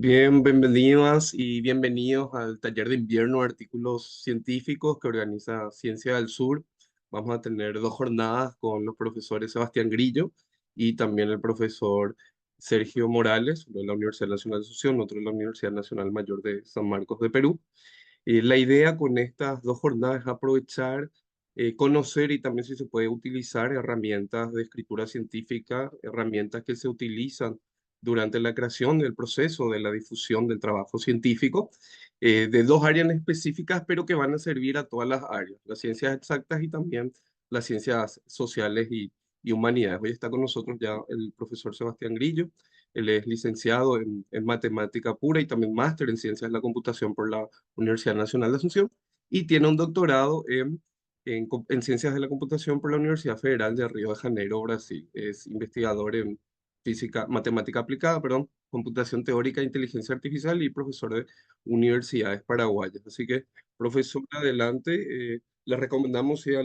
Bien, bienvenidas y bienvenidos al taller de invierno de artículos científicos que organiza Ciencia del Sur. Vamos a tener dos jornadas con los profesores Sebastián Grillo y también el profesor Sergio Morales, uno de la Universidad Nacional de Asunción, otro de la Universidad Nacional Mayor de San Marcos de Perú. La idea con estas dos jornadas es aprovechar, conocer y también si se puede utilizar herramientas de escritura científica, herramientas que se utilizan durante la creación del proceso de la difusión del trabajo científico, de dos áreas específicas, pero que van a servir a todas las áreas, las ciencias exactas y también las ciencias sociales y humanidades. Hoy está con nosotros ya el profesor Sebastián Grillo. Él es licenciado en matemática pura y también máster en ciencias de la computación por la Universidad Nacional de Asunción y tiene un doctorado en ciencias de la computación por la Universidad Federal de Río de Janeiro, Brasil. Es investigador en física, matemática aplicada, perdón, computación teórica e inteligencia artificial y profesor de universidades paraguayas. Así que, profesor, adelante. Les recomendamos sí, a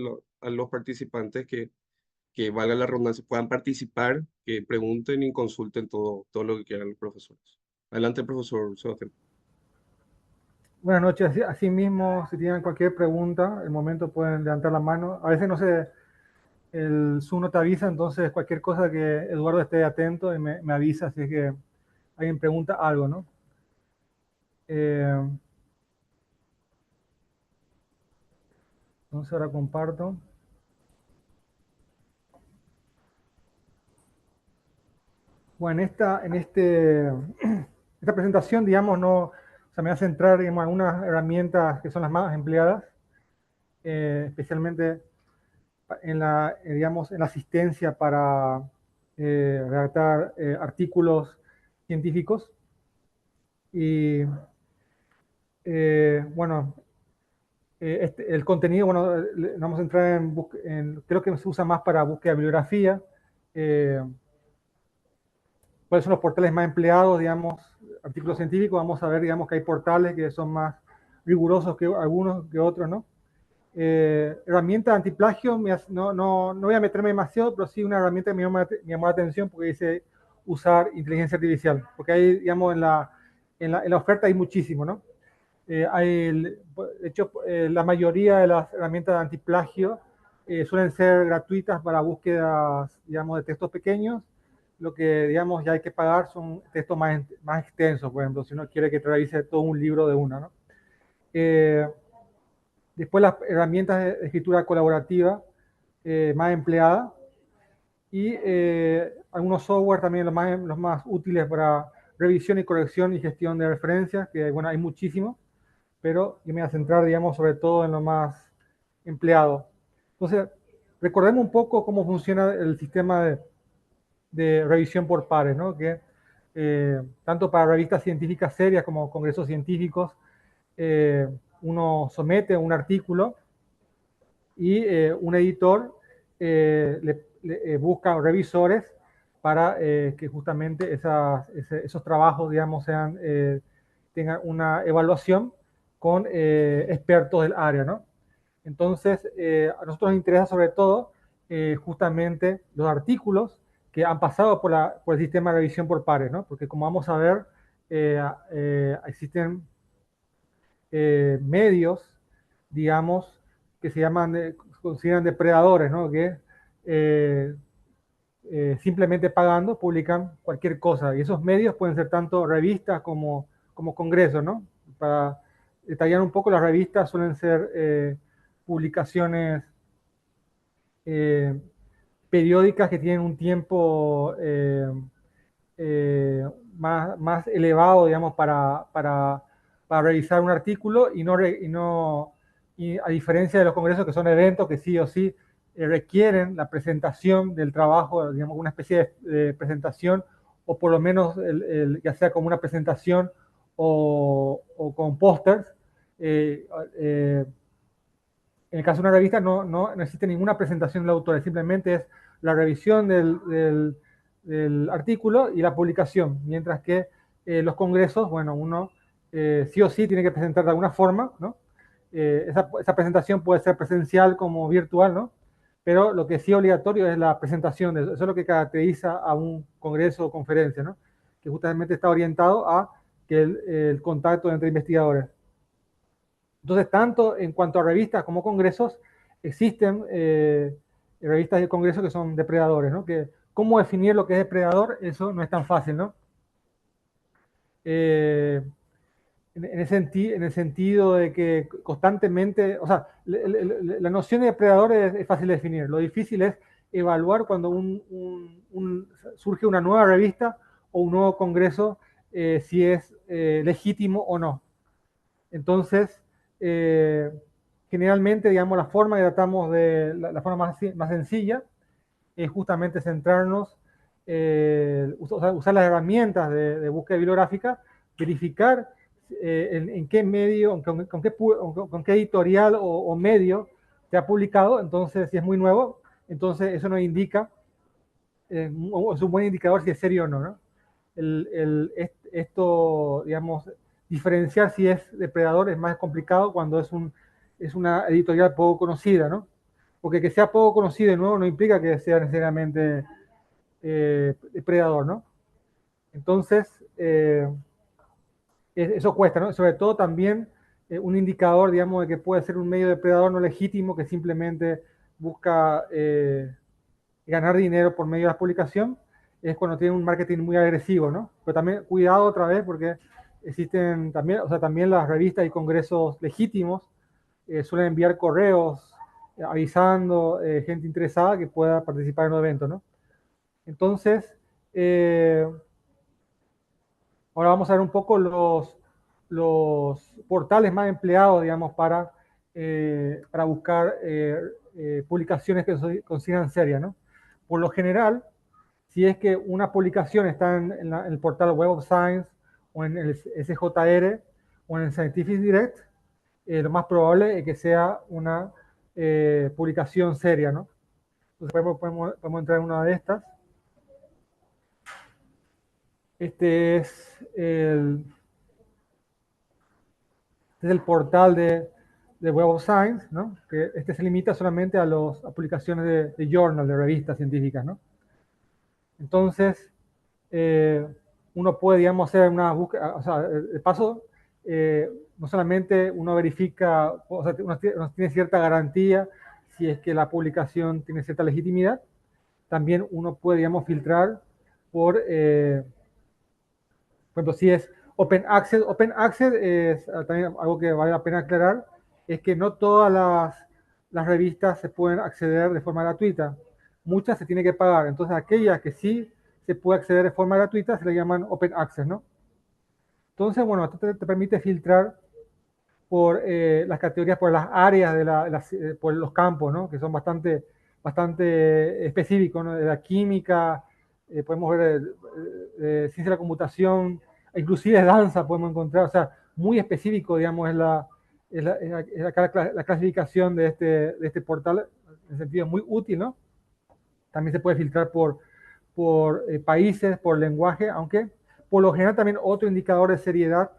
los participantes que valga la redundancia, puedan participar, que pregunten y consulten todo lo que quieran los profesores. Adelante, profesor Sebastián. Buenas noches. Asimismo, si tienen cualquier pregunta, el momento pueden levantar la mano. A veces no sé, el Zoom no te avisa, entonces cualquier cosa que Eduardo esté atento y me avisa si es que alguien pregunta algo, ¿no? Eh, entonces ahora comparto. Bueno, esta presentación, digamos, no, o sea, me va a centrar en algunas herramientas que son las más empleadas, especialmente digamos, en la asistencia para redactar artículos científicos. Y bueno, el contenido, bueno, vamos a entrar creo que se usa más para búsqueda de bibliografía. Eh, ¿Cuáles son los portales más empleados, digamos, artículos científicos? Vamos a ver, digamos, que hay portales que son más rigurosos que algunos que otros, ¿no? Herramienta antiplagio, no voy a meterme demasiado, pero sí una herramienta que me llamó la atención porque dice usar inteligencia artificial, porque hay, digamos, en la oferta hay muchísimo, ¿no? De hecho, la mayoría de las herramientas de antiplagio suelen ser gratuitas para búsquedas, digamos, de textos pequeños. Lo que, digamos, ya hay que pagar son textos más extensos, por ejemplo, si uno quiere que te revise todo un libro de una, ¿no? Eh, Después las herramientas de escritura colaborativa más empleadas y algunos software también los más útiles para revisión y corrección y gestión de referencias, que bueno, hay muchísimos, pero yo me voy a centrar, digamos, sobre todo en lo más empleado. Entonces, recordemos un poco cómo funciona el sistema de revisión por pares, ¿no? Que tanto para revistas científicas serias como congresos científicos, uno somete un artículo y un editor busca revisores para que justamente esos trabajos, digamos, tengan una evaluación con expertos del área, ¿no? Entonces, a nosotros nos interesa sobre todo justamente los artículos que han pasado por el sistema de revisión por pares, ¿no? Porque como vamos a ver, existen medios, digamos, que consideran depredadores, ¿no? Que eh, simplemente pagando publican cualquier cosa. Y esos medios pueden ser tanto revistas como congresos, ¿no? Para detallar un poco, las revistas suelen ser publicaciones eh, periódicas que tienen un tiempo más elevado, digamos, para revisar un artículo y a diferencia de los congresos que son eventos que sí o sí requieren la presentación del trabajo, digamos, una especie de presentación o por lo menos ya sea como una presentación o con pósters. Eh, eh, en el caso de una revista no existe ninguna presentación del autor, simplemente es la revisión del artículo y la publicación, mientras que los congresos, bueno, uno sí o sí tiene que presentar de alguna forma, ¿no? Esa presentación puede ser presencial como virtual, ¿no? Pero lo que sí es obligatorio es la presentación, eso es lo que caracteriza a un congreso o conferencia, ¿no? Que justamente está orientado a que el contacto entre investigadores. Entonces, tanto en cuanto a revistas como congresos, existen revistas de congresos que son depredadores, ¿no? Que, ¿cómo definir lo que es depredador? Eso no es tan fácil, ¿no? Eh, en el sentido de que constantemente, o sea, la noción de depredador es fácil de definir. Lo difícil es evaluar cuando surge una nueva revista o un nuevo congreso, si es legítimo o no. Entonces, eh, generalmente, digamos, la forma que tratamos de, la forma más sencilla es justamente centrarnos, usar las herramientas de búsqueda bibliográfica, verificar en qué medio, con qué editorial o medio se ha publicado. Entonces, si es muy nuevo, entonces eso nos indica, es un buen indicador si es serio o no, ¿no? Esto, digamos, diferenciar si es depredador es más complicado cuando es una editorial poco conocida, ¿no? Porque que sea poco conocido de nuevo no implica que sea necesariamente depredador, ¿no? Entonces, eso cuesta, ¿no? Sobre todo también un indicador, digamos, de que puede ser un medio depredador no legítimo que simplemente busca ganar dinero por medio de la publicación, es cuando tiene un marketing muy agresivo, ¿no? Pero también cuidado otra vez porque existen también, o sea, también las revistas y congresos legítimos suelen enviar correos avisando gente interesada que pueda participar en un evento, ¿no? Entonces, eh, ahora vamos a ver un poco los portales más empleados, digamos, para buscar publicaciones que se consideran serias, ¿no? Por lo general, si es que una publicación está en el portal Web of Science o en el SJR o en el Scientific Direct, lo más probable es que sea una publicación seria, ¿no? Entonces podemos entrar en una de estas. Este es el portal de Web of Science, ¿no? Que este se limita solamente a las publicaciones de journal, de revistas científicas, ¿no? Entonces, uno puede, digamos, hacer una búsqueda, o sea, de paso, no solamente uno verifica, o sea, uno tiene cierta garantía si es que la publicación tiene cierta legitimidad, también uno puede, digamos, filtrar por ejemplo, si es Open Access. Open Access es también algo que vale la pena aclarar, es que no todas las revistas se pueden acceder de forma gratuita. Muchas se tienen que pagar. Entonces, aquellas que sí se puede acceder de forma gratuita se le llaman Open Access, ¿no? Entonces, bueno, esto te permite filtrar por las categorías, por las áreas, por los campos, ¿no? Que son bastante específicos, ¿no? De la química, podemos ver ciencia de la computación, inclusive danza podemos encontrar, o sea, muy específico, digamos, la clasificación de este portal, en el sentido muy útil, ¿no? También se puede filtrar por países, por lenguaje, aunque por lo general también otro indicador de seriedad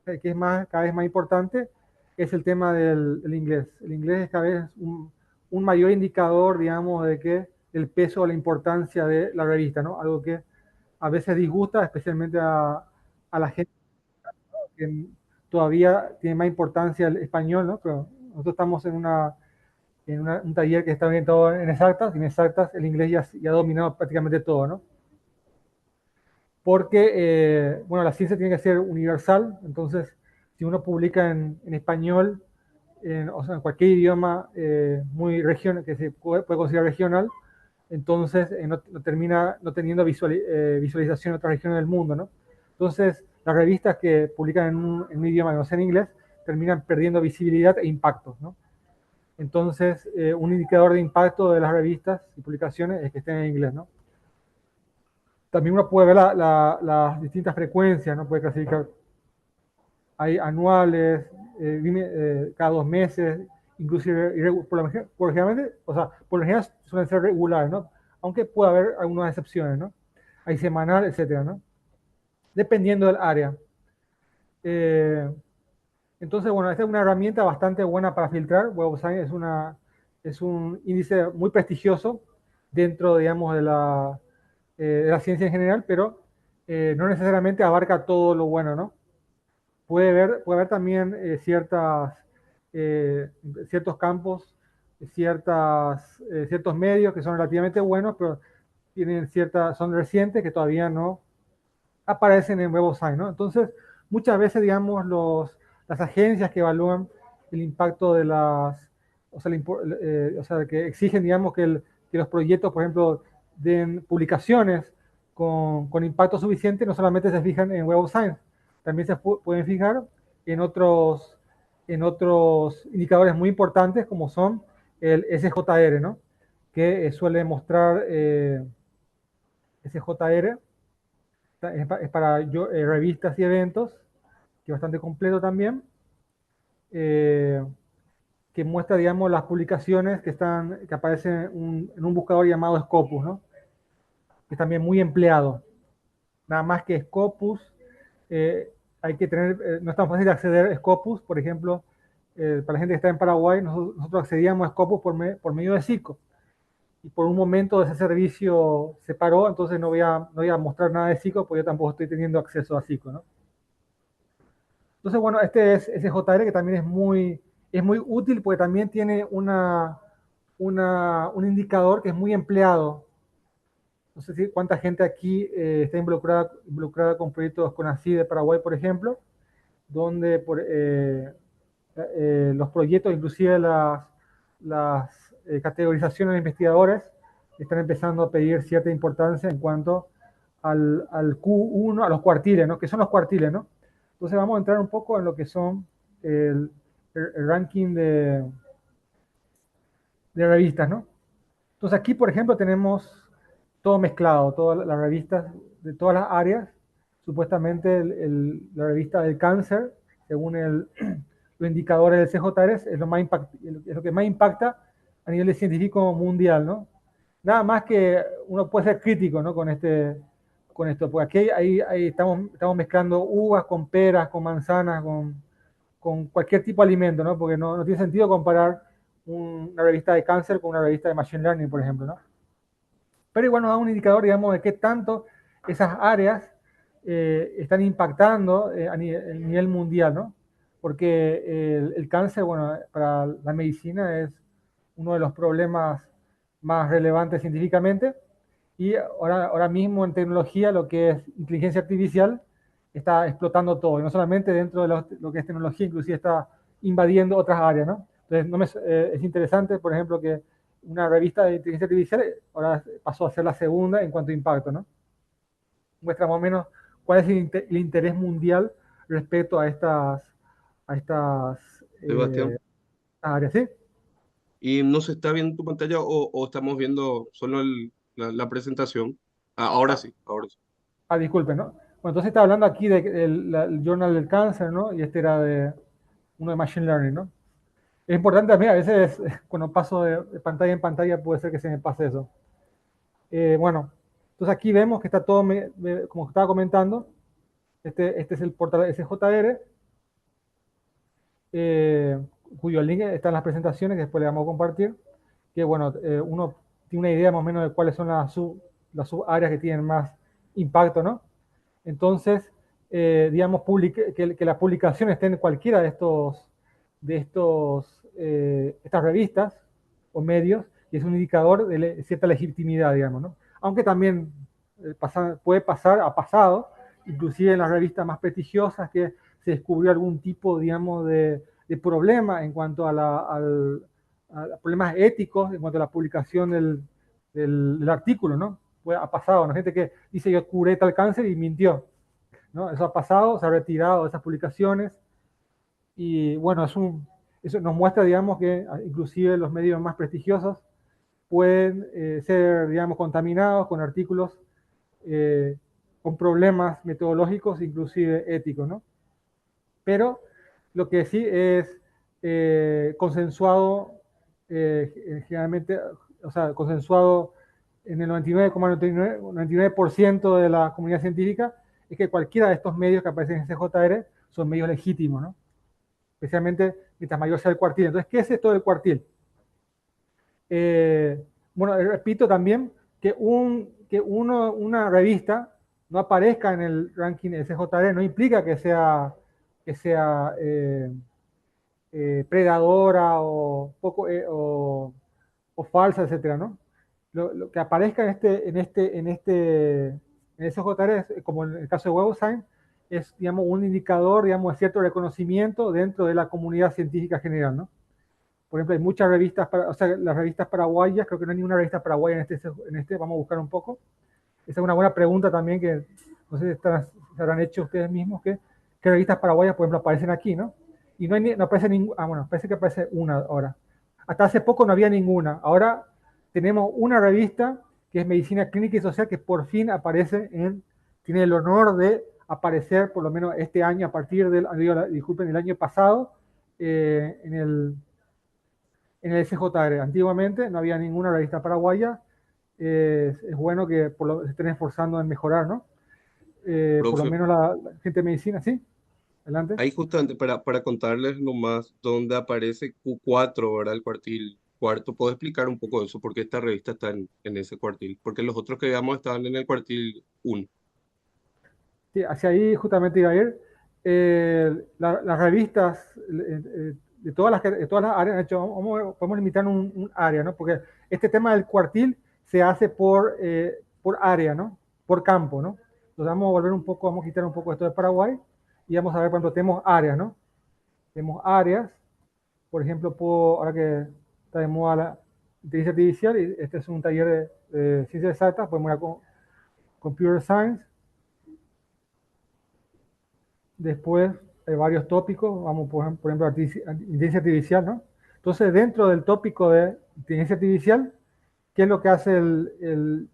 que es cada vez más importante es el tema del inglés. El inglés es cada vez un mayor indicador, digamos, de que el peso o la importancia de la revista, ¿no? Algo que a veces disgusta, especialmente a la gente que todavía tiene más importancia el español, ¿no? Pero nosotros estamos un taller que está orientado en exactas, y en exactas el inglés ya ha dominado prácticamente todo, ¿no? Porque, bueno, la ciencia tiene que ser universal, entonces, si uno publica en español, o sea, en cualquier idioma muy regional, que se puede considerar regional, entonces no termina no teniendo visualización en otras regiones del mundo, ¿no? Entonces, las revistas que publican en un idioma que no sea en inglés terminan perdiendo visibilidad e impacto, ¿no? Entonces, un indicador de impacto de las revistas y publicaciones es que estén en inglés, ¿no? También uno puede ver las distintas frecuencias, ¿no? Puede clasificar, hay anuales, cada 2 meses, inclusive por generalmente, o sea, por lo general suelen ser regulares, ¿no? Aunque puede haber algunas excepciones, ¿no? Hay semanal, etcétera, ¿no? Dependiendo del área. Eh, entonces, bueno, esta es una herramienta bastante buena para filtrar. Web of Science es un índice muy prestigioso dentro, digamos, de la ciencia en general, pero no necesariamente abarca todo lo bueno, ¿no? puede haber también ciertos campos, ciertos medios que son relativamente buenos, pero son recientes que todavía no aparecen en Web of Science, ¿no? Entonces, muchas veces, digamos, las agencias que evalúan el impacto de que exigen, digamos, que los proyectos, por ejemplo, den publicaciones con impacto suficiente, no solamente se fijan en Web of Science, también pueden fijar en otros indicadores muy importantes como son el SJR, ¿no? Que suele mostrar SJR es para revistas y eventos, que es bastante completo también, eh, que muestra, digamos, las publicaciones que aparecen en un buscador llamado Scopus, ¿no? Que es también muy empleado. Nada más que Scopus, hay que tener, no es tan fácil acceder a Scopus, por ejemplo, para la gente que está en Paraguay, nosotros accedíamos a Scopus por medio de SICO. Y por un momento ese servicio se paró, entonces no voy a mostrar nada de SICO, porque yo tampoco estoy teniendo acceso a SICO, ¿no? Entonces, bueno, este es SJR que también es muy útil porque también tiene un indicador que es muy empleado. No sé si cuánta gente aquí está involucrada con proyectos con ASI de Paraguay, por ejemplo, donde los proyectos, inclusive las categorizaciones de investigadores, están empezando a pedir cierta importancia en cuanto al Q1, a los cuartiles, ¿no? ¿Qué son los cuartiles, no? Entonces vamos a entrar un poco en lo que son el ranking de revistas, ¿no? Entonces aquí, por ejemplo, tenemos todo mezclado, todas las revistas de todas las áreas. Supuestamente la revista del cáncer, según los indicadores del CJR, es lo que más impacta a nivel científico mundial, ¿no? Nada más que uno puede ser crítico, ¿no? Con esto, porque aquí ahí estamos mezclando uvas con peras, con manzanas, con cualquier tipo de alimento, ¿no? Porque no tiene sentido comparar una revista de cáncer con una revista de machine learning, por ejemplo, ¿no? Pero igual nos da un indicador, digamos, de qué tanto esas áreas están impactando a nivel mundial, ¿no? Porque el cáncer, bueno, para la medicina es uno de los problemas más relevantes científicamente, y ahora mismo en tecnología lo que es inteligencia artificial está explotando todo, y no solamente dentro de lo que es tecnología, inclusive está invadiendo otras áreas, ¿no? Entonces es interesante, por ejemplo, que una revista de inteligencia artificial ahora pasó a ser la segunda en cuanto a impacto, ¿no? Muestra más o menos cuál es el interés mundial respecto a estas Sebastián. áreas, ¿sí? ¿Y no se está viendo tu pantalla o estamos viendo solo la presentación? Ah, ahora Ah, sí, ahora sí. disculpen, ¿no? Bueno, entonces está hablando aquí del Journal del Cáncer, ¿no? Y este era uno de Machine Learning, ¿no? Es importante también, a veces cuando paso de pantalla en pantalla puede ser que se me pase eso. Bueno, entonces aquí vemos que está todo, como estaba comentando, este es el portal SJR, eh, cuyo link está en las presentaciones que después le vamos a compartir, que bueno, uno tiene una idea más o menos de cuáles son las subáreas que tienen más impacto, ¿no? Entonces, digamos, que la publicación esté en cualquiera estas revistas o medios, y es un indicador de cierta legitimidad, digamos, ¿no? Aunque también ha pasado, inclusive en las revistas más prestigiosas, que se descubrió algún tipo, digamos, de problema en cuanto a problemas éticos, en cuanto a la publicación del artículo, ¿no? Ha pasado, ¿no? Gente que dice yo curé tal cáncer y mintió, ¿no? Eso ha pasado, se ha retirado de esas publicaciones, y bueno, eso nos muestra, digamos, que inclusive los medios más prestigiosos pueden ser, digamos, contaminados con artículos eh, con problemas metodológicos, inclusive éticos, ¿no? Pero lo que sí es consensuado, generalmente, o sea, consensuado en el 99,99% de la comunidad científica, es que cualquiera de estos medios que aparecen en CJR son medios legítimos, ¿no? Especialmente mientras mayor sea el cuartil. Entonces, ¿qué es esto del cuartil? Bueno, repito también que una revista no aparezca en el ranking SJR no implica que sea que sea predadora o falsa, etcétera, ¿no? Lo que aparezca en ese JR, como en el caso de WebSign, es, digamos, un indicador, digamos, de cierto reconocimiento dentro de la comunidad científica general, ¿no? Por ejemplo, hay muchas revistas, o sea, las revistas paraguayas, creo que no hay ninguna revista paraguaya vamos a buscar un poco. Esa es una buena pregunta también que no sé si se habrán hecho ustedes mismos, ¿qué revistas paraguayas, por ejemplo, aparecen aquí, ¿no? Y no aparece ninguna, bueno, parece que aparece una ahora. Hasta hace poco no había ninguna. Ahora tenemos una revista que es Medicina Clínica y Social que por fin tiene el honor de aparecer por lo menos este año a partir disculpen, el año pasado en el SJR. Antiguamente no había ninguna revista paraguaya. Es bueno que se estén esforzando en mejorar, ¿no? Por lo Profe, menos la gente de medicina, ¿sí? Adelante. ahí justamente para contarles nomás dónde aparece Q4, ¿verdad? El cuartil cuarto. ¿Puedo explicar un poco eso? ¿Por qué esta revista está en ese cuartil? Porque los otros que veamos estaban en el cuartil 1. Sí, hacia ahí justamente iba a ir. Las revistas de todas las áreas, de hecho, podemos limitar un área, ¿no? Porque este tema del cuartil se hace por área, ¿no? Por campo, ¿no? Entonces vamos a volver un poco, vamos a quitar un poco esto de Paraguay y vamos a ver cuando tenemos áreas, ¿no? Tenemos áreas, por ejemplo, ahora que está de moda la inteligencia artificial, y este es un taller de ciencias exactas, podemos ir a Computer Science. Después hay varios tópicos, vamos por ejemplo, inteligencia artificial, ¿no? Entonces, dentro del tópico de inteligencia artificial, ¿qué es lo que hace el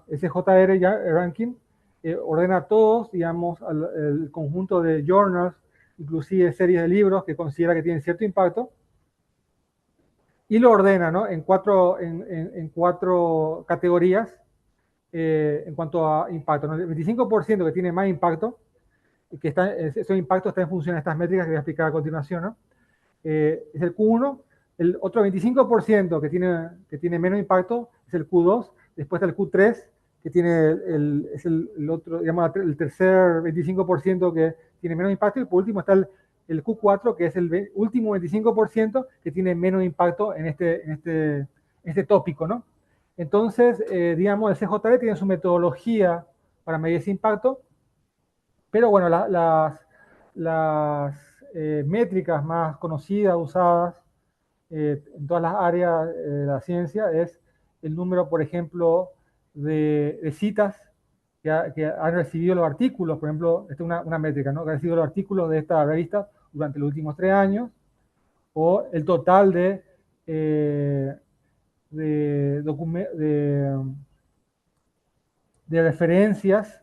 SJR ya, el ranking? Ordena todos, digamos, el conjunto de journals, inclusive series de libros que considera que tienen cierto impacto, y lo ordena, ¿no? En cuatro categorías en cuanto a impacto, ¿no? El 25% que tiene más impacto, esos impactos están en función de estas métricas que voy a explicar a continuación, ¿no? Es el Q1, el otro 25% que tiene menos impacto es el Q2, después está el Q3, que es el otro, digamos, el tercer 25% que tiene menos impacto, y por último está el Q4, que es el último 25% que tiene menos impacto en este tópico, ¿no? Entonces, digamos, el CJR tiene su metodología para medir ese impacto, pero bueno, las métricas más conocidas, usadas en todas las áreas de la ciencia, es el número, por ejemplo, de citas que han recibido los artículos. Por ejemplo, esta es una métrica, ¿no? Que han recibido los artículos de esta revista durante los últimos 3 años, o el total de, de referencias.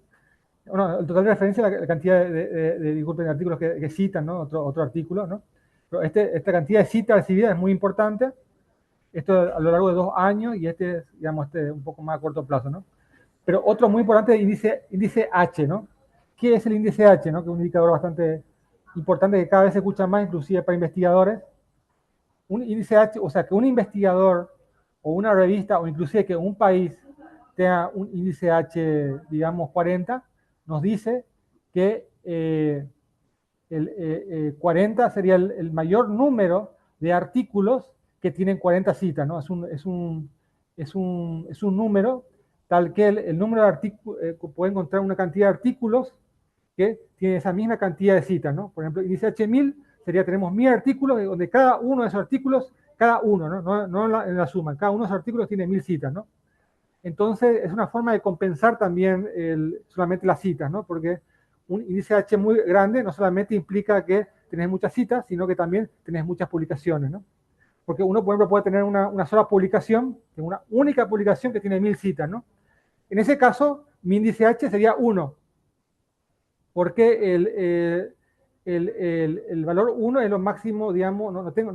Bueno, el total de referencia es la cantidad disculpen, de artículos que citan, ¿no? Otro artículo, ¿no? Pero esta cantidad de citas recibidas es muy importante. Esto a lo largo de 2 años y digamos, un poco más a corto plazo, ¿no? Pero otro muy importante es el índice H, ¿no? ¿Qué es el índice H, ¿no? Que es un indicador bastante importante que cada vez se escucha más, inclusive para investigadores. Un índice H, o sea, que un investigador o una revista o inclusive que un país tenga un índice H, digamos, 40, nos dice que el 40 sería el mayor número de artículos que tienen 40 citas, ¿no? Es un número tal que el número de artículos, puede encontrar una cantidad de artículos que tiene esa misma cantidad de citas, ¿no? Por ejemplo, índice H1000 tenemos 1000 artículos, donde cada uno de esos artículos, cada uno, no en la suma, cada uno de esos artículos tiene 1000 citas, ¿no? Entonces, es una forma de compensar también solamente las citas, ¿no? Porque un índice H muy grande no solamente implica que tenés muchas citas, sino que también tenés muchas publicaciones, ¿no? Porque uno, por ejemplo, puede tener una sola publicación, una única publicación que tiene 1000 citas, ¿no? En ese caso, mi índice H sería 1, porque el valor 1 es lo máximo, digamos, no tengo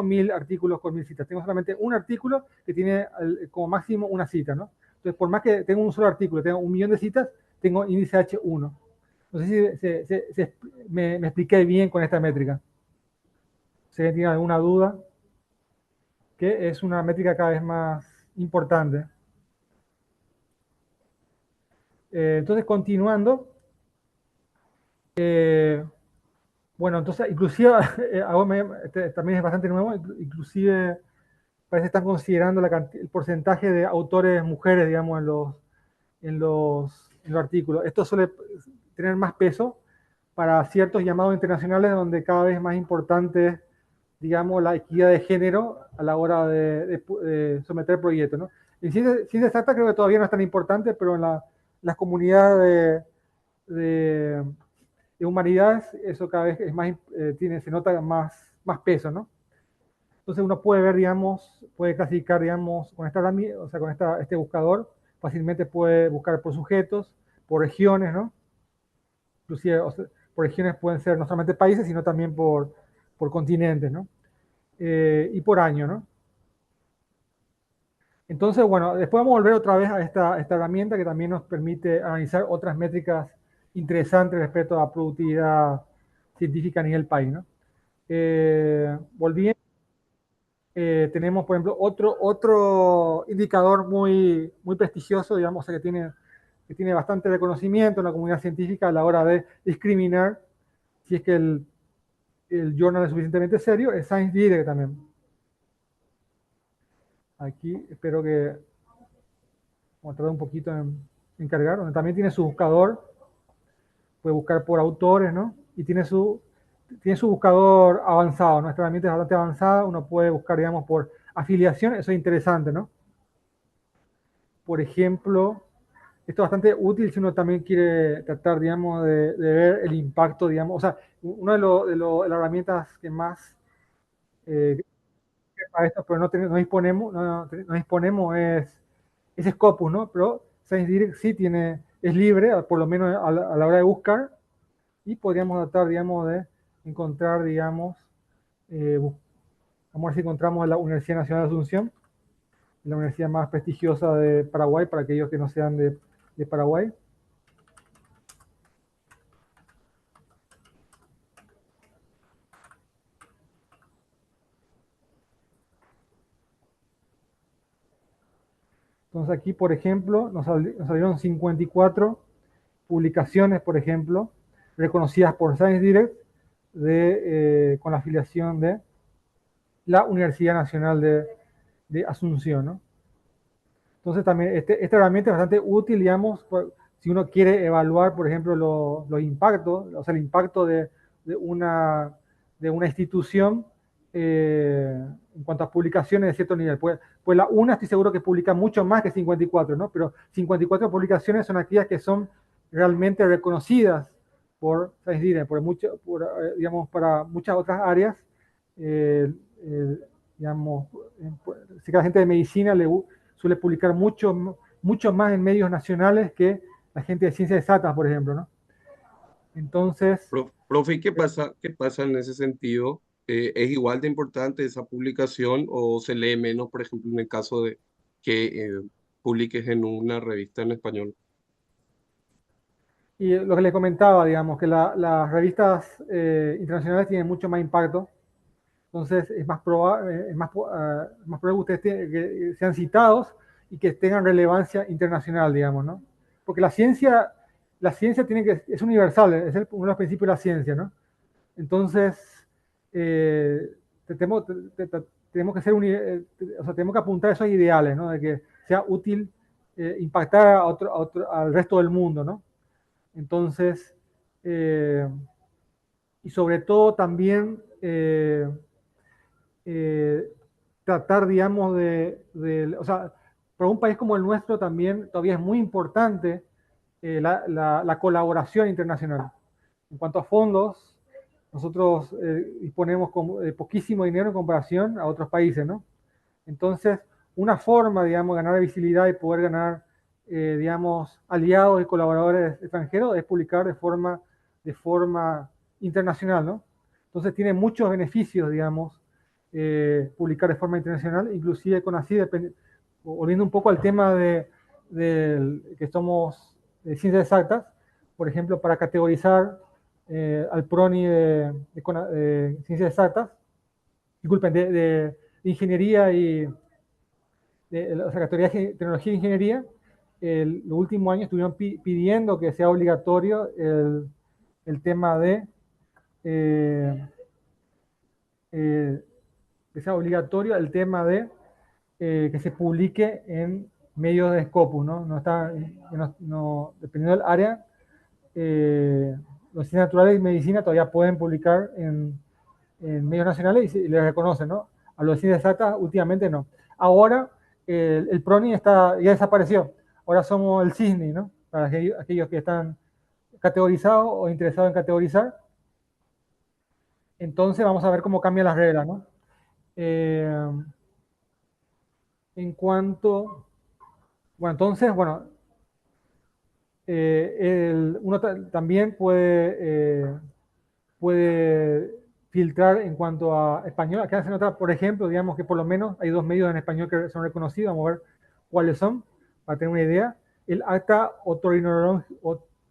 1000 artículos con 1000 citas, tengo solamente un artículo que tiene como máximo una cita, ¿no? Entonces, por más que tengo un solo artículo, tengo 1.000.000 de citas, tengo índice H1. No sé si me expliqué bien con esta métrica. Si alguien tiene alguna duda, que es una métrica cada vez más importante. Entonces, continuando, Bueno, entonces, inclusive, también es bastante nuevo, inclusive parece que están considerando el porcentaje de autores mujeres, digamos, en los artículos. Esto suele tener más peso para ciertos llamados internacionales donde cada vez es más importante, digamos, la equidad de género a la hora de someter proyectos, ¿no? En ciencia exacta creo que todavía no es tan importante, pero en las comunidades de, de humanidades eso cada vez es más, se nota más peso, ¿no? Entonces uno puede ver, digamos, puede clasificar, digamos, con o sea, con este buscador, fácilmente puede buscar por sujetos, por regiones, ¿no? Inclusive, o sea, por regiones pueden ser no solamente países, sino también por continentes, ¿no? Y por año, ¿no? Entonces, bueno, después vamos a volver otra vez a esta herramienta que también nos permite analizar otras métricas interesantes respecto a la productividad científica a nivel país, ¿no? Volviendo, tenemos, por ejemplo, otro indicador muy prestigioso, digamos, o sea, que tiene bastante reconocimiento en la comunidad científica a la hora de discriminar si es que el journal es suficientemente serio, es Science Direct también. Aquí espero que vamos a tardar un poquito en cargar, donde también tiene su buscador, puede buscar por autores, ¿no? Y tiene su buscador avanzado, nuestra herramienta es bastante avanzada, uno puede buscar, digamos, por afiliación, eso es interesante, ¿no? Por ejemplo, esto es bastante útil si uno también quiere tratar, digamos, de ver el impacto, digamos, o sea, una de las herramientas que más eh, para esto, pero no disponemos es Scopus, ¿no? Pero Science Direct sí es libre, por lo menos a la hora de buscar, y podríamos tratar, digamos, de encontrar, digamos, vamos a ver si encontramos la Universidad Nacional de Asunción, la universidad más prestigiosa de Paraguay, para aquellos que no sean de Paraguay. Entonces aquí, por ejemplo, nos salieron 54 publicaciones, por ejemplo, reconocidas por Science Direct con la afiliación de la Universidad Nacional de Asunción, ¿no? Entonces también esta herramienta es bastante útil, digamos, si uno quiere evaluar, por ejemplo, los impactos, o sea, el impacto de una, de una institución en cuanto a publicaciones de cierto nivel. Pues la UNA estoy seguro que publica mucho más que 54, ¿no? Pero 54 publicaciones son aquellas que son realmente reconocidas por Science Direct, digamos, para muchas otras áreas. Eh, eh, digamos, si la gente de medicina suele publicar mucho más en medios nacionales que la gente de ciencias exactas, por ejemplo, ¿no? Entonces, Profe, ¿y qué pasa en ese sentido? ¿Es igual de importante esa publicación o se lee menos, por ejemplo, en el caso de que publiques en una revista en español? y lo que le comentaba, digamos, que las revistas internacionales tienen mucho más impacto, entonces es más probable, más probable que ustedes que sean citados y que tengan relevancia internacional, digamos, ¿no? Porque la ciencia es universal, es uno de los principios de la ciencia, ¿no? Entonces, eh, tenemos que o sea, tenemos que apuntar a esos ideales, ¿no? De que sea útil impactar al resto del mundo, ¿no? Entonces, eh, y sobre todo también eh, tratar, digamos, o sea, para un país como el nuestro también todavía es muy importante la colaboración internacional. En cuanto a fondos, nosotros disponemos de poquísimo dinero en comparación a otros países, ¿no? Entonces, una forma, digamos, de ganar visibilidad y poder ganar, digamos, aliados y colaboradores extranjeros es publicar de forma internacional, ¿no? Entonces, tiene muchos beneficios, digamos, publicar de forma internacional, inclusive con así, volviendo un poco al tema que somos de ciencias exactas, por ejemplo, para categorizar al PRONI de ciencias exactas, disculpen, de ingeniería o sea, categoría de tecnología e ingeniería, los últimos años estuvieron pidiendo que sea obligatorio el tema de que sea obligatorio el tema de que se publique en medios de Scopus, ¿no? No está, dependiendo del área, los ciencias naturales y medicina todavía pueden publicar en medios nacionales y les reconocen, ¿no? A los de ciencias exactas últimamente no. Ahora el PRONI ya desapareció. Ahora somos el CISNI, ¿no? Para aquellos que están categorizados o interesados en categorizar. Entonces vamos a ver cómo cambian las reglas, ¿no? En cuanto, bueno, entonces, bueno, uno también puede filtrar en cuanto a español. Acá se nota, por ejemplo, digamos que por lo menos hay dos medios en español que son reconocidos. Vamos a ver cuáles son, para tener una idea. El Acta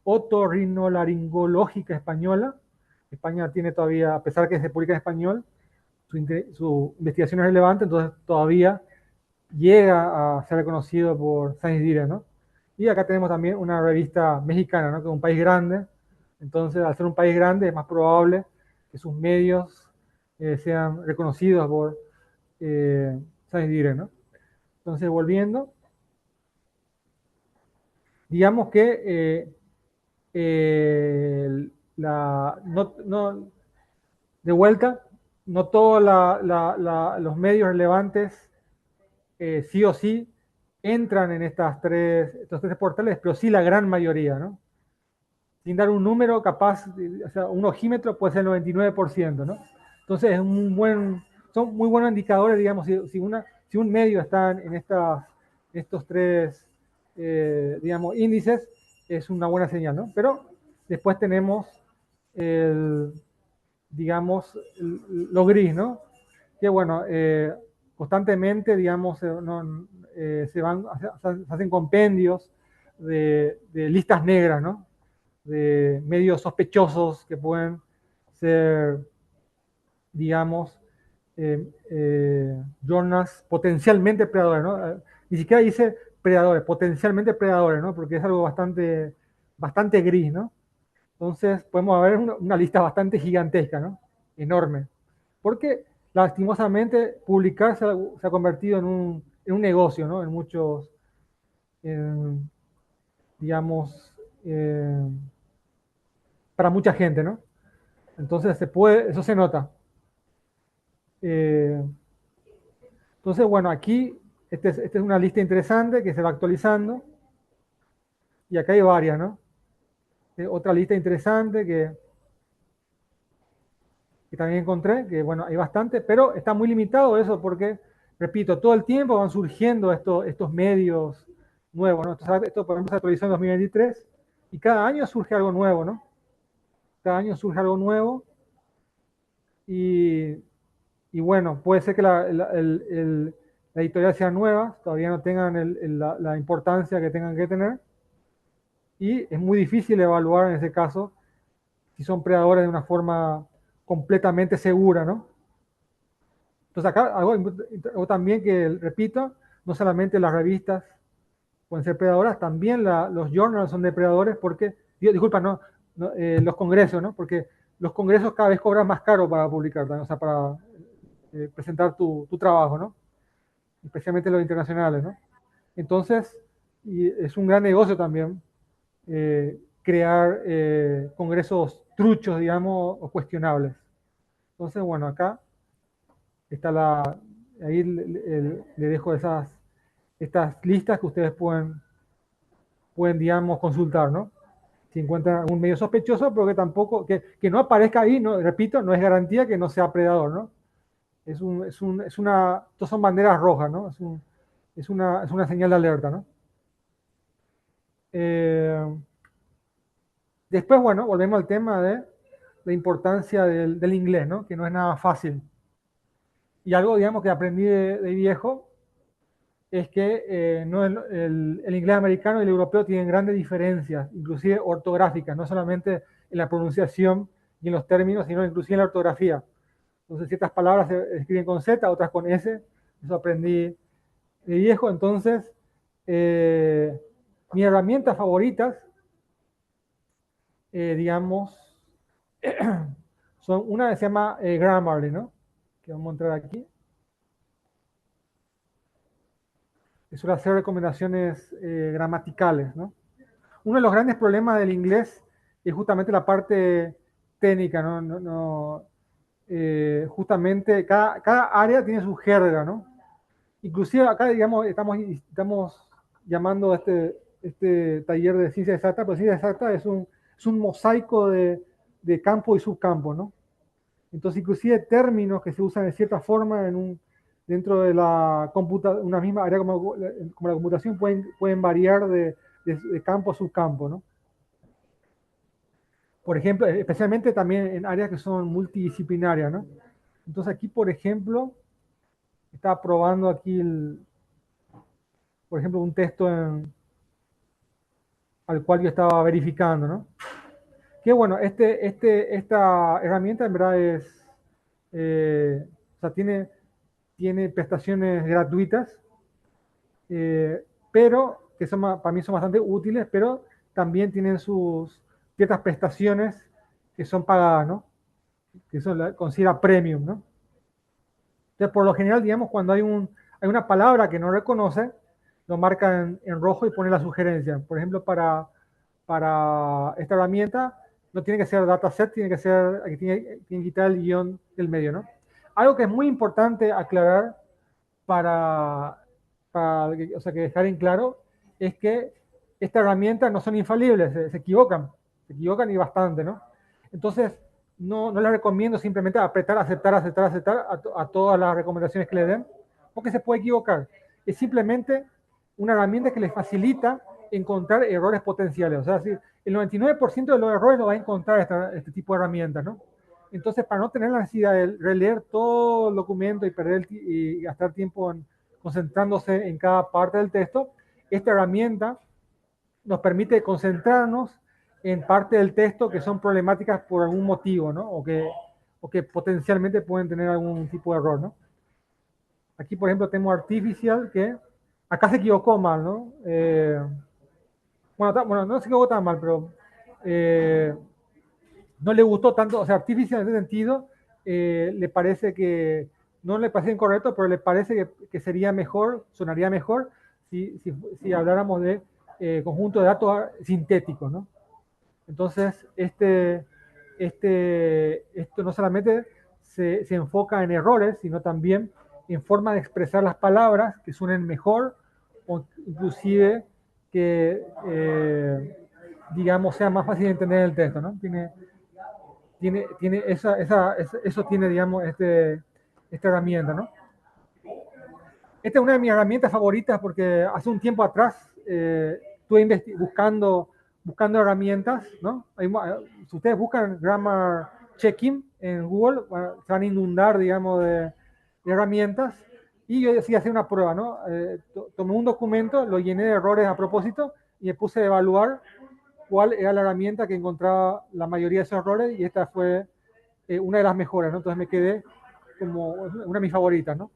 Otorrinolaringológica Española. España tiene todavía, a pesar que se publica en español, su investigación es relevante, entonces todavía llega a ser reconocido por Science Direct, ¿no? Y acá tenemos también una revista mexicana, ¿no? Que es un país grande, entonces al ser un país grande es más probable que sus medios sean reconocidos por Science Direct, ¿no? Entonces, volviendo, digamos que de vuelta, no todos los medios relevantes sí o sí entran en estos tres portales, pero sí la gran mayoría, ¿no? Sin dar un número, capaz, o sea, un ojímetro puede ser el 99%, ¿no? Entonces, son muy buenos indicadores, digamos, si un medio está en estos tres, digamos, índices, es una buena señal, ¿no? Pero después tenemos, digamos, lo gris, ¿no? Que bueno, constantemente, digamos, se hacen compendios de listas negras, ¿no? De medios sospechosos que pueden ser, digamos, journals potencialmente predadores, ¿no? Ni siquiera dice predadores, potencialmente predadores, ¿no? Porque es algo bastante gris, ¿no? Entonces podemos ver una lista bastante gigantesca, ¿no? Enorme. Porque lastimosamente publicar se ha convertido en un negocio, ¿no? En muchos, digamos, para mucha gente, ¿no? Entonces eso se nota. Eh, entonces, bueno, aquí esta es una lista interesante que se va actualizando. Y acá hay varias, ¿no? Otra lista interesante que también encontré, que bueno, hay bastante, pero está muy limitado eso porque, repito, todo el tiempo van surgiendo estos medios nuevos, ¿no? Esto, por ejemplo, se actualizó en 2023 y cada año surge algo nuevo, ¿no? Cada año surge algo nuevo y, y bueno, puede ser que la editorial sea nueva, todavía no tengan la importancia que tengan que tener y es muy difícil evaluar en ese caso si son predadores de una forma completamente segura, ¿no? Entonces acá algo también que, repito, no solamente las revistas pueden ser predadoras, también los journals son depredadores porque, disculpa, los congresos, ¿no? Porque los congresos cada vez cobran más caro para publicar, ¿no? O sea, para presentar tu trabajo, ¿no? Especialmente los internacionales, ¿no? Entonces, y es un gran negocio también crear congresos truchos, digamos, o cuestionables. Entonces, bueno, acá está ahí le dejo estas listas que ustedes pueden, digamos, consultar, ¿no? Si encuentran algún medio sospechoso, pero que tampoco, que no aparezca ahí, ¿no? Repito, no es garantía que no sea predador, ¿no? Estos son banderas rojas, ¿no? Es una señal de alerta, ¿no? Después, bueno, volvemos al tema de la importancia del inglés, ¿no? Que no es nada fácil. Y algo, digamos, que aprendí de viejo es que no el inglés americano y el europeo tienen grandes diferencias, inclusive ortográficas, no solamente en la pronunciación y en los términos, sino inclusive en la ortografía. Entonces, ciertas palabras se escriben con Z, otras con S. Eso aprendí de viejo. Entonces, mis herramientas favoritas, digamos, Una que se llama Grammarly, ¿no? Que vamos a entrar aquí. Que suele hacer recomendaciones gramaticales, ¿no? Uno de los grandes problemas del inglés es justamente la parte técnica, ¿no? Justamente cada área tiene su jerga, ¿no? Inclusive acá, digamos, estamos llamando a este taller de ciencia exacta, pero ciencia exacta es un mosaico de campo y subcampo, ¿no? Entonces, inclusive términos que se usan de cierta forma dentro de una misma área como la computación pueden variar de campo a subcampo, ¿no? Por ejemplo, especialmente también en áreas que son multidisciplinarias, ¿no? Entonces aquí, por ejemplo, estaba probando aquí, por ejemplo, un texto al cual yo estaba verificando, ¿no? Que bueno, esta herramienta en verdad o sea, tiene prestaciones gratuitas, pero que para mí son bastante útiles, pero también tienen sus ciertas prestaciones que son pagadas, ¿no? Que eso considera premium, ¿no? Entonces, por lo general, digamos, cuando hay una palabra que no reconoce, lo marca en rojo y pone la sugerencia. Por ejemplo, para esta herramienta, no tiene que ser dataset, tiene que quitar el guión del medio, ¿no? Algo que es muy importante aclarar o sea, que dejar en claro es que estas herramientas no son infalibles, se equivocan y bastante, ¿no? Entonces, no les recomiendo simplemente apretar, aceptar a todas las recomendaciones que le den, porque se puede equivocar. Es simplemente una herramienta que les facilita encontrar errores potenciales. O sea, si el 99% de los errores lo va a encontrar este tipo de herramientas, ¿no? Entonces, para no tener la necesidad de releer todo el documento y gastar tiempo concentrándose en cada parte del texto, esta herramienta nos permite concentrarnos en parte del texto que son problemáticas por algún motivo, ¿no? O que potencialmente pueden tener algún tipo de error, ¿no? Aquí, por ejemplo, tenemos artificial, que acá se equivocó mal, ¿no? Bueno, no se equivocó tan mal, pero no le gustó tanto, o sea, artificial en ese sentido, le parece que, no le parece incorrecto, pero le parece que sería mejor, sonaría mejor si habláramos de conjunto de datos sintéticos, ¿no? Entonces, esto no solamente se enfoca en errores, sino también en forma de expresar las palabras que suenen mejor o inclusive que, digamos, sea más fácil de entender el texto, ¿no? Eso tiene, digamos, esta herramienta, ¿no? Esta es una de mis herramientas favoritas porque hace un tiempo atrás estuve buscando herramientas, ¿no? Si ustedes buscan Grammar Checking en Google, se van a inundar, digamos, de herramientas. Y yo decidí hacer una prueba, ¿no? Tomé un documento, lo llené de errores a propósito y me puse a evaluar cuál era la herramienta que encontraba la mayoría de esos errores y esta fue una de las mejores, ¿no? Entonces me quedé como una de mis favoritas, ¿no?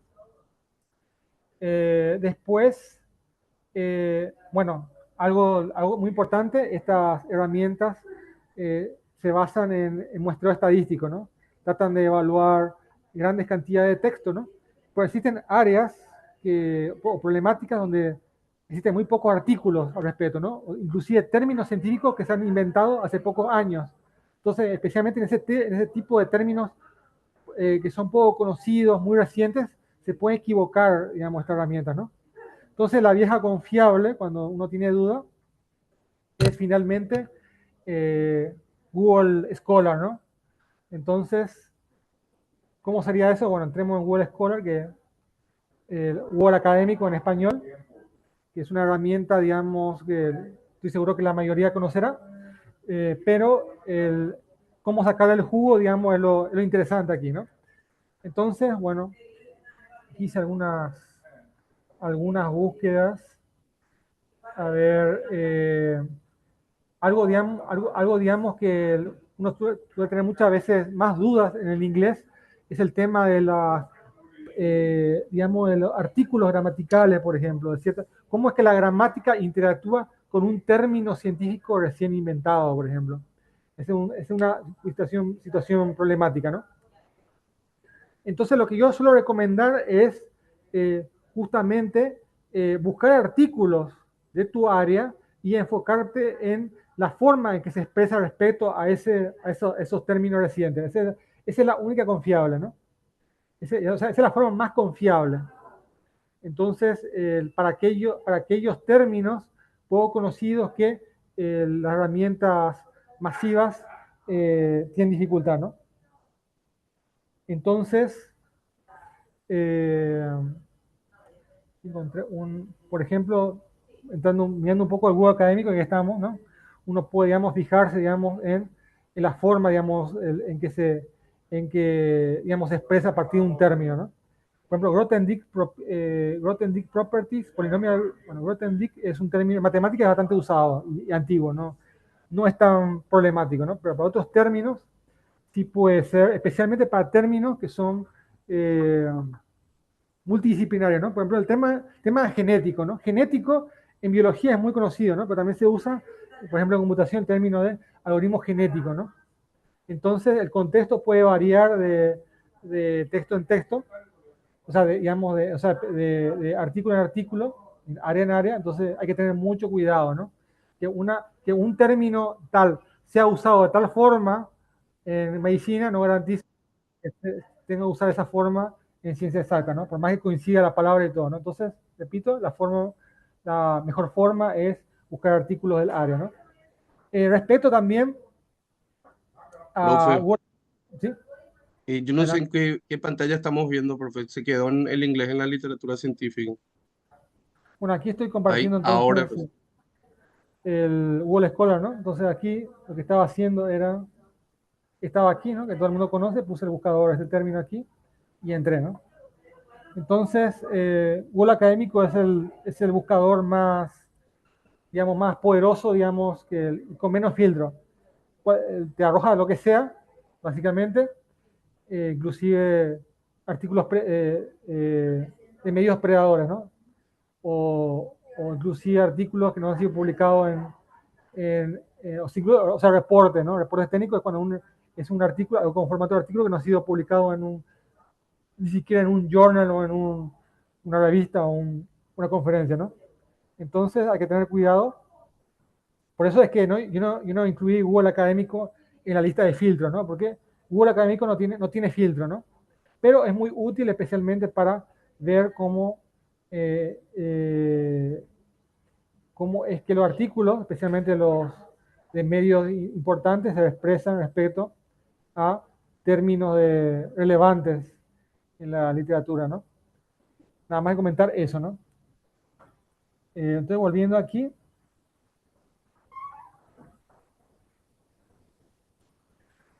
Después, bueno, algo muy importante, estas herramientas se basan en muestreo estadístico, ¿no? Tratan de evaluar grandes cantidades de texto, ¿no? Pero existen áreas o problemáticas donde existen muy pocos artículos al respecto, ¿no? O inclusive términos científicos que se han inventado hace pocos años. Entonces, especialmente en ese tipo de términos que son poco conocidos, muy recientes, se puede equivocar, digamos, esta herramienta, ¿no? Entonces, la vieja confiable, cuando uno tiene duda, es finalmente Google Scholar, ¿no? Entonces, ¿cómo sería eso? Bueno, entremos en Google Scholar, que Google Académico en español, que es una herramienta, digamos, que estoy seguro que la mayoría conocerá, pero cómo sacar el jugo, digamos, es lo interesante aquí, ¿no? Entonces, bueno, hice algunas búsquedas. A ver, digamos que uno suele tener muchas veces más dudas en el inglés, es el tema de digamos, de los artículos gramaticales, por ejemplo, cómo es que la gramática interactúa con un término científico recién inventado, por ejemplo. Es una situación problemática, ¿no? Entonces, lo que yo suelo recomendar es justamente buscar artículos de tu área y enfocarte en la forma en que se expresa respecto a esos términos recientes. Esa es la única confiable, ¿no? Esa es la forma más confiable. Entonces, para aquellos términos poco conocidos que las herramientas masivas tienen dificultad, ¿no? Entonces, encontré por ejemplo, mirando un poco el Google académico en que estamos, ¿no? Uno puede, digamos, fijarse, digamos, en la forma, digamos, en que, digamos, se expresa a partir de un término, ¿no? Por ejemplo, Grothendieck Properties, polinomial, bueno, Grothendieck es un término, en matemática es bastante usado y antiguo, ¿no? No es tan problemático, ¿no? Pero para otros términos sí puede ser, especialmente para términos que son multidisciplinarios, ¿no? Por ejemplo, el tema genético, ¿no? Genético en biología es muy conocido, ¿no? Pero también se usa, por ejemplo, en computación el término de algoritmo genético, ¿no? Entonces, el contexto puede variar de texto en texto, o sea, digamos, de artículo en artículo, área en área, entonces hay que tener mucho cuidado, ¿no? Que un término tal sea usado de tal forma en medicina no garantiza que tenga que usar esa forma en ciencia exacta, ¿no? Por más que coincida la palabra y todo, ¿no? Entonces, repito, la mejor forma es buscar artículos del área, ¿no? Respecto también a Profe, Word, ¿sí? yo no sé Adelante. en qué pantalla estamos viendo, profe. Se quedó en el inglés en la literatura científica. Bueno, aquí estoy Ahí, compartiendo ahora, entonces el Google Scholar, ¿no? Entonces aquí lo que estaba haciendo estaba aquí, ¿no? Que todo el mundo conoce, puse el buscador, este término aquí, y entré, ¿no? Entonces, Google Académico es el buscador más, digamos, más poderoso, digamos, con menos filtro. Te arroja lo que sea, básicamente, inclusive artículos de medios predadores, ¿no? O inclusive artículos que no han sido publicados o sea, reportes, ¿no? Reportes técnicos es cuando es un artículo, algo con formato de artículo que no ha sido publicado ni siquiera en un journal o en una revista o una conferencia, ¿no? Entonces hay que tener cuidado. Por eso es que yo no incluí Google Académico en la lista de filtros, ¿no? Porque Google Académico no tiene filtro, ¿no? Pero es muy útil especialmente para ver eh, eh, cómo es que los artículos, especialmente los de medios importantes, se expresan respecto a términos relevantes en la literatura, ¿no? Nada más que comentar eso, ¿no? Entonces, volviendo aquí,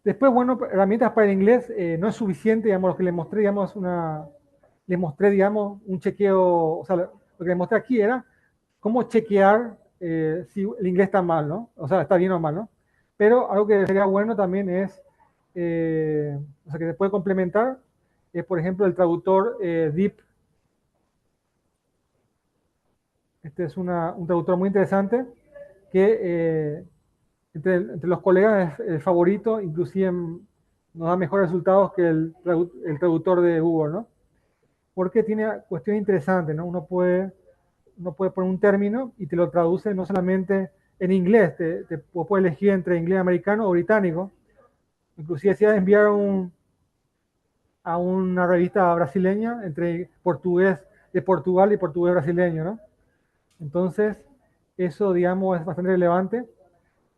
después, bueno, herramientas para el inglés no es suficiente, digamos, lo que les mostré, digamos, les mostré, digamos, un chequeo, o sea, lo que les mostré aquí era cómo chequear si el inglés está mal, ¿no? O sea, está bien o mal, ¿no? Pero algo que sería bueno también o sea, que se puede complementar, es, por ejemplo, el traductor DeepL. Este es un traductor muy interesante que entre los colegas es el favorito, inclusive nos da mejores resultados que el traductor de Google, ¿no? Porque tiene cuestiones interesantes, ¿no? Uno puede poner un término y te lo traduce no solamente en inglés, puedes elegir entre inglés americano o británico. Inclusive si vas a enviar a una revista brasileña entre portugués de Portugal y portugués brasileño, ¿no? Entonces, eso, digamos, es bastante relevante.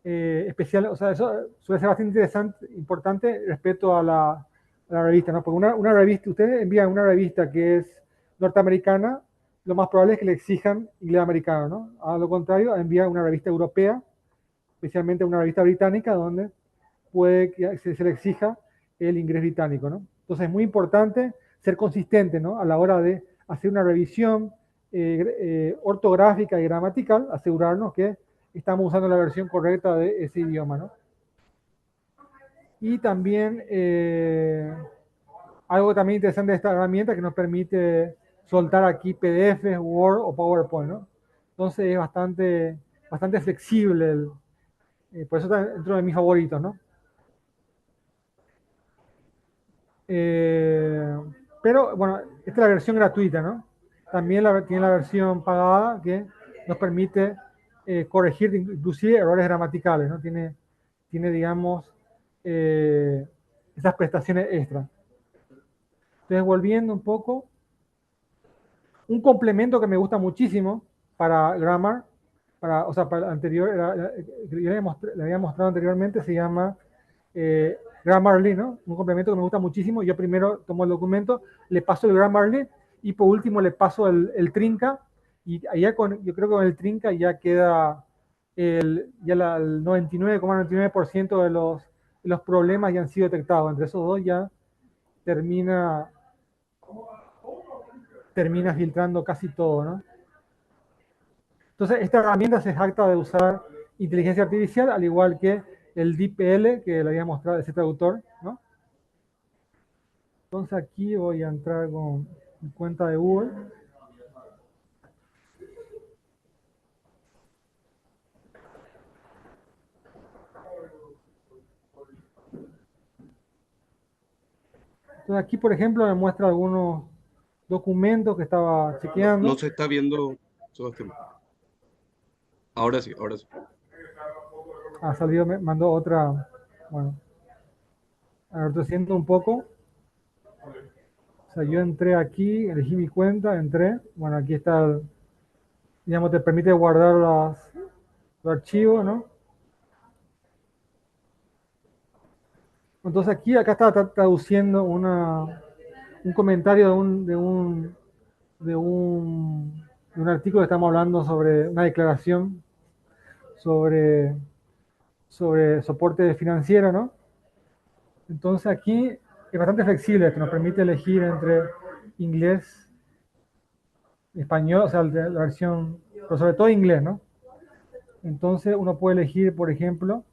Especial, o sea, eso suele ser bastante interesante, importante respecto a la revista, ¿no? Porque una revista, ustedes envían una revista que es norteamericana, lo más probable es que le exijan inglés americano, ¿no? A lo contrario, envían una revista europea, especialmente una revista británica, donde puede que se le exija el inglés británico, ¿no? Entonces es muy importante ser consistente, ¿no? A la hora de hacer una revisión ortográfica y gramatical, asegurarnos que estamos usando la versión correcta de ese idioma, ¿no? Y también algo también interesante de esta herramienta que nos permite soltar aquí PDF, Word o PowerPoint, ¿no? Entonces es bastante flexible Por eso está dentro de mis favoritos, ¿no? Pero bueno, esta es la versión gratuita, ¿no? También tiene la versión pagada que nos permite corregir inclusive errores gramaticales, ¿no? Tiene digamos, esas prestaciones extra. Entonces, volviendo un poco, un complemento que me gusta muchísimo para Grammar, o sea, para el anterior, que le había mostrado anteriormente, se llama Grammarly, ¿no? Un complemento que me gusta muchísimo. Yo primero tomo el documento, le paso el Grammarly y por último le paso el Trinca. Y allá yo creo que con el Trinca ya queda el 99,99% de los problemas ya han sido detectados. Entre esos dos ya termina, termina filtrando casi todo, ¿no? Entonces, esta herramienta se jacta de usar inteligencia artificial, al igual que el DeepL, que le había mostrado ese traductor, ¿no? Entonces, aquí voy a entrar con mi cuenta de Google. Entonces, aquí, por ejemplo, me muestra algunos documentos que estaba No, no chequeando. se está viendo, Sebastián. Ahora sí, ahora sí. Ha salido, me mandó otra. Bueno, a ver, siento un poco. O sea, yo entré aquí, elegí mi cuenta, entré. Bueno, aquí está, digamos, te permite guardar los archivos, ¿no? Entonces aquí, acá está traduciendo un comentario de un, de un artículo que estamos hablando sobre una declaración sobre, sobre soporte financiero, ¿no? Entonces aquí es bastante flexible, que nos permite elegir entre inglés, español, o sea, la versión, pero sobre todo inglés, ¿no? Entonces uno puede elegir, por ejemplo,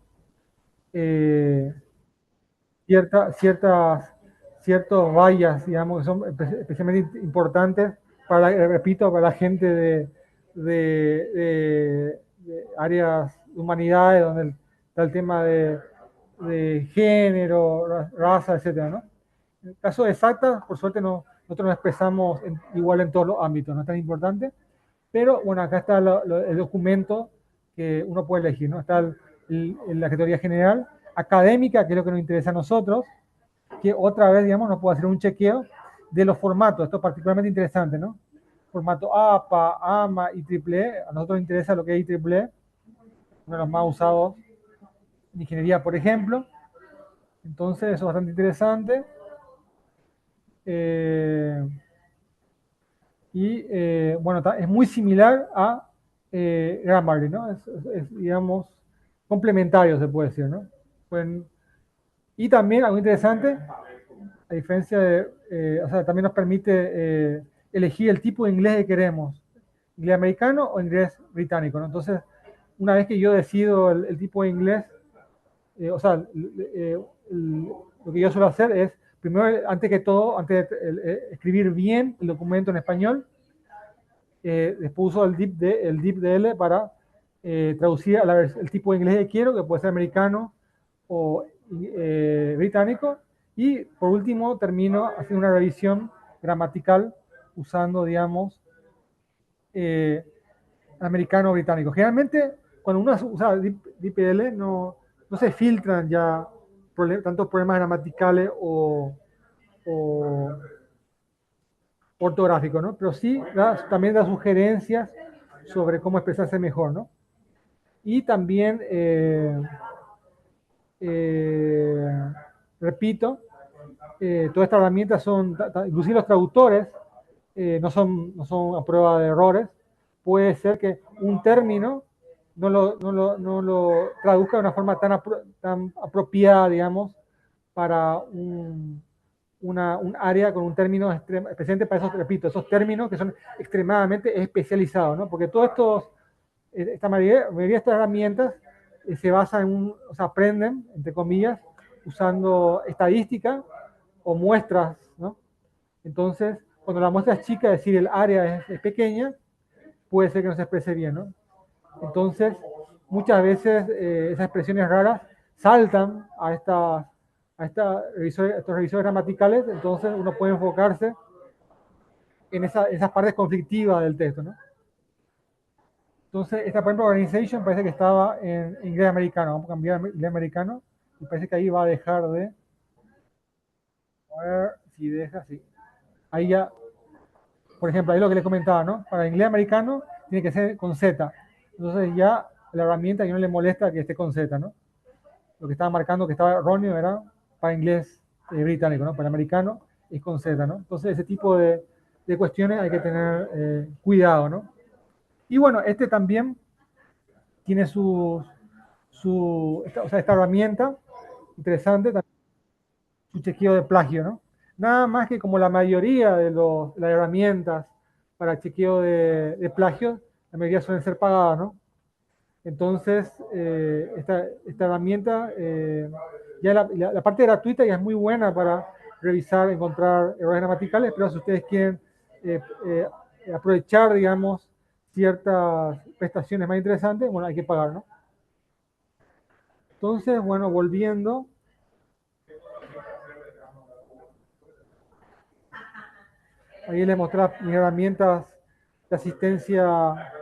eh, ciertos vallas, digamos, que son especialmente importantes para, repito, para la gente de áreas de humanidades, donde está el tema de género, raza, etcétera, ¿no? En el caso de exacta, por suerte nosotros nos expresamos igual en todos los ámbitos, no es tan importante, pero bueno, acá está el documento que uno puede elegir, ¿no? Está la categoría general, académica, que es lo que nos interesa a nosotros, que otra vez, digamos, nos puede hacer un chequeo de los formatos. Esto es particularmente interesante, ¿no? Formato APA, AMA, IEEE. A nosotros nos interesa lo que es IEEE, uno de los más usados en ingeniería, por ejemplo. Entonces, eso es bastante interesante. Bueno, es muy similar a Grammarly, ¿no? Digamos, complementario, se puede decir, ¿no? Pueden, y también, algo interesante, a diferencia de, o sea, también nos permite elegir el tipo de inglés que queremos, inglés americano o inglés británico, ¿no? Entonces, una vez que yo decido el tipo de inglés, o sea, lo que yo suelo hacer es, primero, antes que todo, antes de escribir bien el documento en español, después uso el DeepL para traducir el tipo de inglés que quiero, que puede ser americano o británico, y por último termino haciendo una revisión gramatical usando, digamos, eh, americano o británico. Generalmente, cuando uno usa DeepL, no se filtran ya tantos problemas gramaticales o ortográficos, ¿no? Pero sí también da sugerencias sobre cómo expresarse mejor, ¿no? Y también, eh, repito, todas estas herramientas son, inclusive los traductores, no son a prueba de errores. Puede ser que un término no lo traduzca de una forma tan apropiada, digamos, para un área con un término especialmente para esos, repito, esos términos que son extremadamente especializados, ¿no? Porque todos estos, esta mayoría de estas herramientas se basan o sea, aprenden, entre comillas, usando estadística o muestras, ¿no? Entonces, cuando la muestra es chica, es decir, el área es pequeña, puede ser que no se exprese bien, ¿no? Entonces, muchas veces esas expresiones raras saltan estos revisores gramaticales, entonces uno puede enfocarse en esas partes conflictivas del texto, ¿no? Entonces, esta, por ejemplo, organization parece que estaba en inglés americano. Vamos a cambiar a inglés americano y parece que ahí va a dejar de... A ver si deja, sí. Ahí ya, por ejemplo, ahí lo que les comentaba, ¿no? Para inglés americano tiene que ser con Z. Entonces ya la herramienta que no le molesta que esté con Z, ¿no? Lo que estaba marcando que estaba erróneo era para inglés británico, ¿no? Para americano es con Z, ¿no? Entonces ese tipo de cuestiones hay que tener cuidado, ¿no? Y bueno, este también tiene esta herramienta interesante, su chequeo de plagio, ¿no? Nada más que como la mayoría de las herramientas para chequeo de plagio, la mayoría suelen ser pagadas, ¿no? Entonces, esta herramienta, ya la parte gratuita ya es muy buena para revisar, encontrar errores gramaticales, pero si ustedes quieren eh, eh, aprovechar, digamos, ciertas prestaciones más interesantes, bueno, hay que pagar, ¿no? Entonces, bueno, volviendo, ahí les mostré mis herramientas de asistencia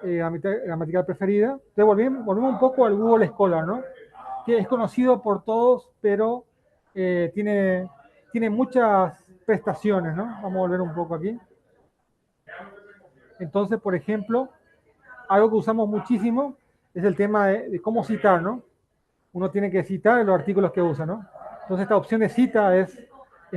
gramatical preferida. Entonces, volvemos un poco al Google Scholar, ¿no? Que es conocido por todos, pero tiene muchas prestaciones, ¿no? Vamos a volver un poco aquí. Entonces, por ejemplo, algo que usamos muchísimo es el tema de cómo citar, ¿no? Uno tiene que citar los artículos que usa, ¿no? Entonces, esta opción de cita es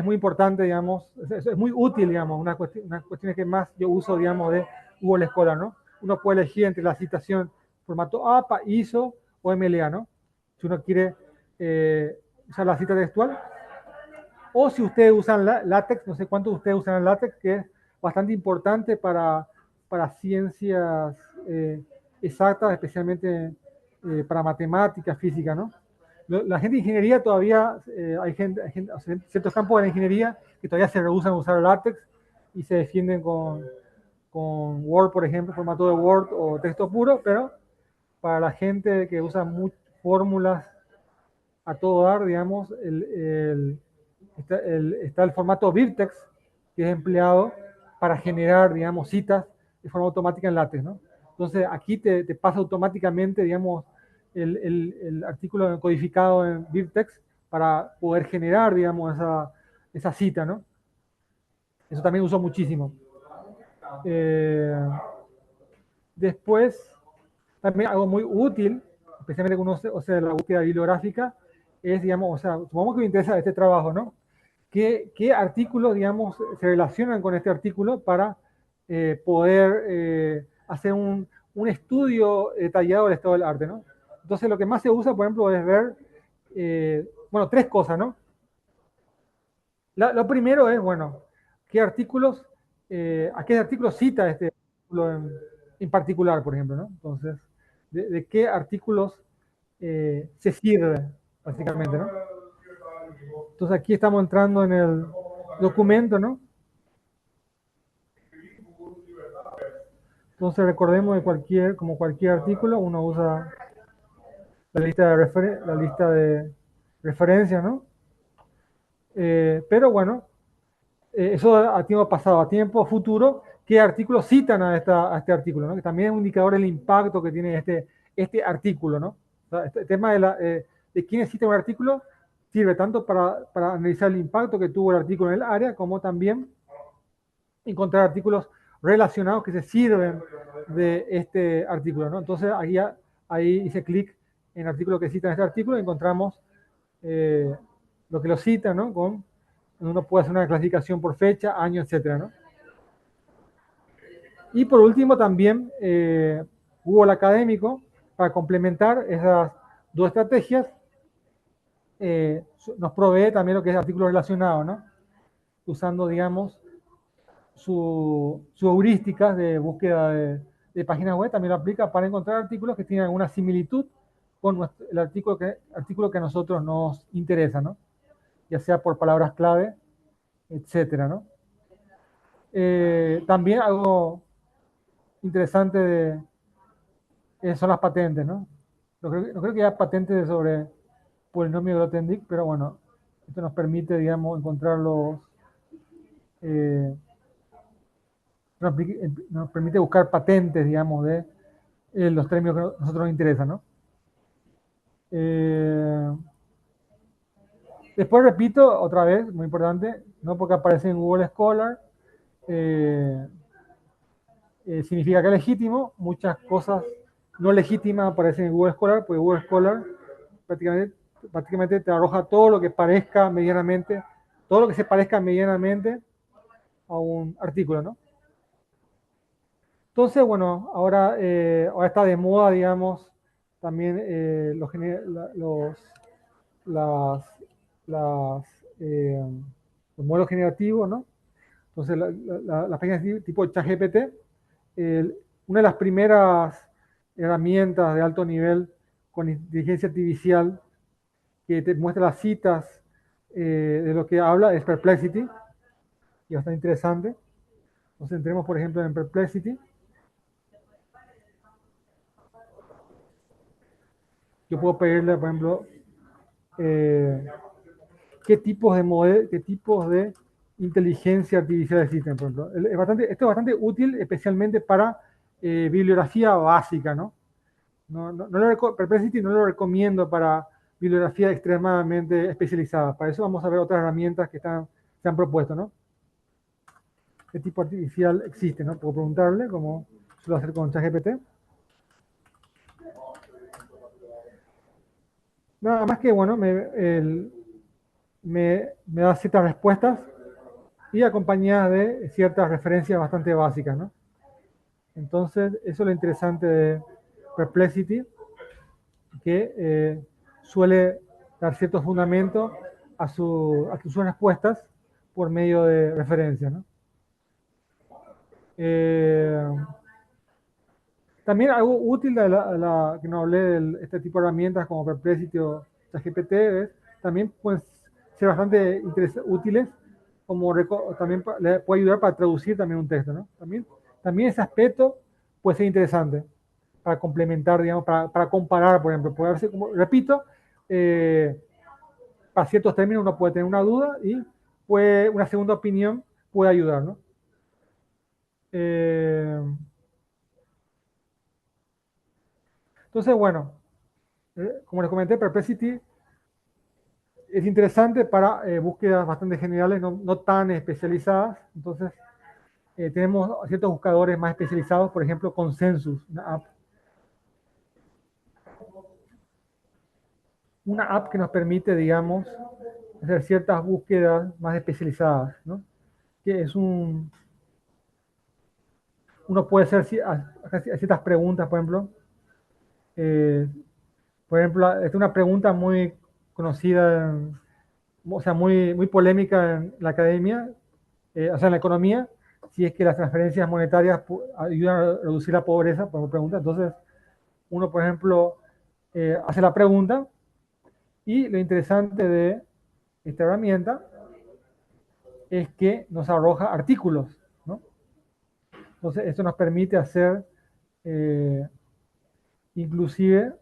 muy importante, digamos, es muy útil, digamos, una cuestión que más yo uso, digamos, de Google Scholar, ¿no? Uno puede elegir entre la citación formato APA, ISO o MLA, ¿no? Si uno quiere usar la cita textual, o si ustedes usan látex, no sé cuántos de ustedes usan látex, que es bastante importante para ciencias exactas, especialmente para matemáticas, física, ¿no? La gente de ingeniería todavía, ciertos campos de la ingeniería que todavía se rehusan a usar látex y se defienden con Word, por ejemplo, formato de Word o texto puro, pero para la gente que usa fórmulas a todo dar, digamos, está el formato Virtex, que es empleado para generar, digamos, citas de forma automática en látex, ¿no? Entonces, aquí te pasa automáticamente, digamos, el artículo codificado en Virtex para poder generar, digamos, esa cita, ¿no? Eso también uso muchísimo. Después, también algo muy útil, especialmente con o sea, la búsqueda bibliográfica, es, digamos, o sea, supongamos que me interesa este trabajo, ¿no? ¿Qué artículos, digamos, se relacionan con este artículo para poder hacer un estudio detallado del estado del arte, ¿no? Entonces, lo que más se usa, por ejemplo, es ver, bueno, tres cosas, ¿no? Lo primero es, bueno, a qué artículos cita este artículo en particular, por ejemplo, ¿no? Entonces, de qué artículos se sirve, básicamente, ¿no? Entonces, aquí estamos entrando en el documento, ¿no? Entonces, recordemos que como cualquier artículo, uno usa la lista de referencia, ¿no? Pero bueno, eso a tiempo pasado, a tiempo futuro, qué artículos citan a este artículo, ¿no? Que también es un indicador del impacto que tiene este artículo, ¿no? O sea, este tema de quiénes citan un artículo sirve tanto para analizar el impacto que tuvo el artículo en el área, como también encontrar artículos relacionados que se sirven de este artículo, ¿no? Entonces ahí hice clic en el artículo que cita este artículo y encontramos lo que lo cita, ¿no? Uno puede hacer una clasificación por fecha, año, etcétera, ¿no? Y por último también Google Académico, para complementar esas dos estrategias, nos provee también lo que es artículos relacionados, ¿no? Usando, digamos, su heurística de búsqueda de páginas web, también lo aplica para encontrar artículos que tienen alguna similitud con el artículo que a nosotros nos interesa, ¿no? Ya sea por palabras clave, etcétera, ¿no? También algo interesante son las patentes, ¿no? no creo que haya patentes sobre polinomio Grothendieck, pero bueno, esto nos permite, digamos, encontrar eh, nos permite buscar patentes, digamos, de los términos que a nosotros nos interesan, ¿no? Después repito otra vez, muy importante, no porque aparece en Google Scholar, eh, significa que es legítimo. Muchas cosas no legítimas aparecen en Google Scholar, porque Google Scholar prácticamente te arroja todo lo que parezca medianamente, todo lo que se parezca medianamente a un artículo, ¿no? Entonces, bueno, ahora está de moda, digamos, también los, las, las, eh, los modelos generativos, ¿no? Entonces, las páginas tipo ChatGPT, una de las primeras herramientas de alto nivel con inteligencia artificial que te muestra las citas de lo que habla es Perplexity, y bastante interesante. Entonces, entremos, por ejemplo, en Perplexity. Yo puedo pedirle, por ejemplo, eh, qué tipos de inteligencia artificial existen, por ejemplo. Esto es bastante útil, especialmente para bibliografía básica, ¿no? Perplexity no lo recomiendo para bibliografía extremadamente especializada. Para eso vamos a ver otras herramientas que se han propuesto, ¿no? ¿Qué tipo artificial existe, no? Puedo preguntarle, como suelo hacer con ChatGPT. Nada más que, bueno, me da ciertas respuestas y acompañadas de ciertas referencias bastante básicas, ¿no? Entonces, eso es lo interesante de Perplexity, que suele dar ciertos fundamentos a sus respuestas por medio de referencias, ¿no? También algo útil que no hablé de este tipo de herramientas como Perplexity o ChatGPT, también pueden ser bastante útiles, como también le puede ayudar para traducir también un texto, ¿no? También ese aspecto puede ser interesante para complementar, digamos, para comparar, por ejemplo. Puede verse, como, repito, para ciertos términos uno puede tener una duda y una segunda opinión puede ayudar, ¿no? Entonces, bueno, como les comenté, Perplexity es interesante para búsquedas bastante generales, no tan especializadas. Entonces, tenemos ciertos buscadores más especializados, por ejemplo, Consensus, una app que nos permite, digamos, hacer ciertas búsquedas más especializadas, ¿no? Que es uno puede hacer ciertas preguntas, eh, por ejemplo, esta es una pregunta muy conocida, o sea, muy polémica en la academia, o sea, en la economía, si es que las transferencias monetarias ayudan a reducir la pobreza, por pregunta. Entonces, uno, por ejemplo, hace la pregunta y lo interesante de esta herramienta es que nos arroja artículos, ¿no? Entonces, esto nos permite hacer, inclusive,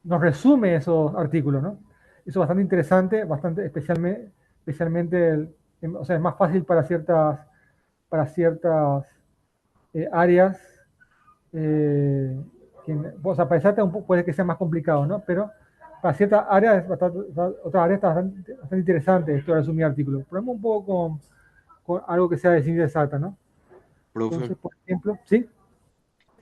nos resume esos artículos, ¿no? Eso es bastante interesante, especialmente o sea, es más fácil para ciertas áreas, o sea, para esa puede que sea más complicado, ¿no? Pero para ciertas áreas, otras áreas está bastante interesante esto de resumir artículos. Probemos un poco con algo que sea de ciencia exacta, ¿no? Profe, Entonces, por ejemplo, ¿sí?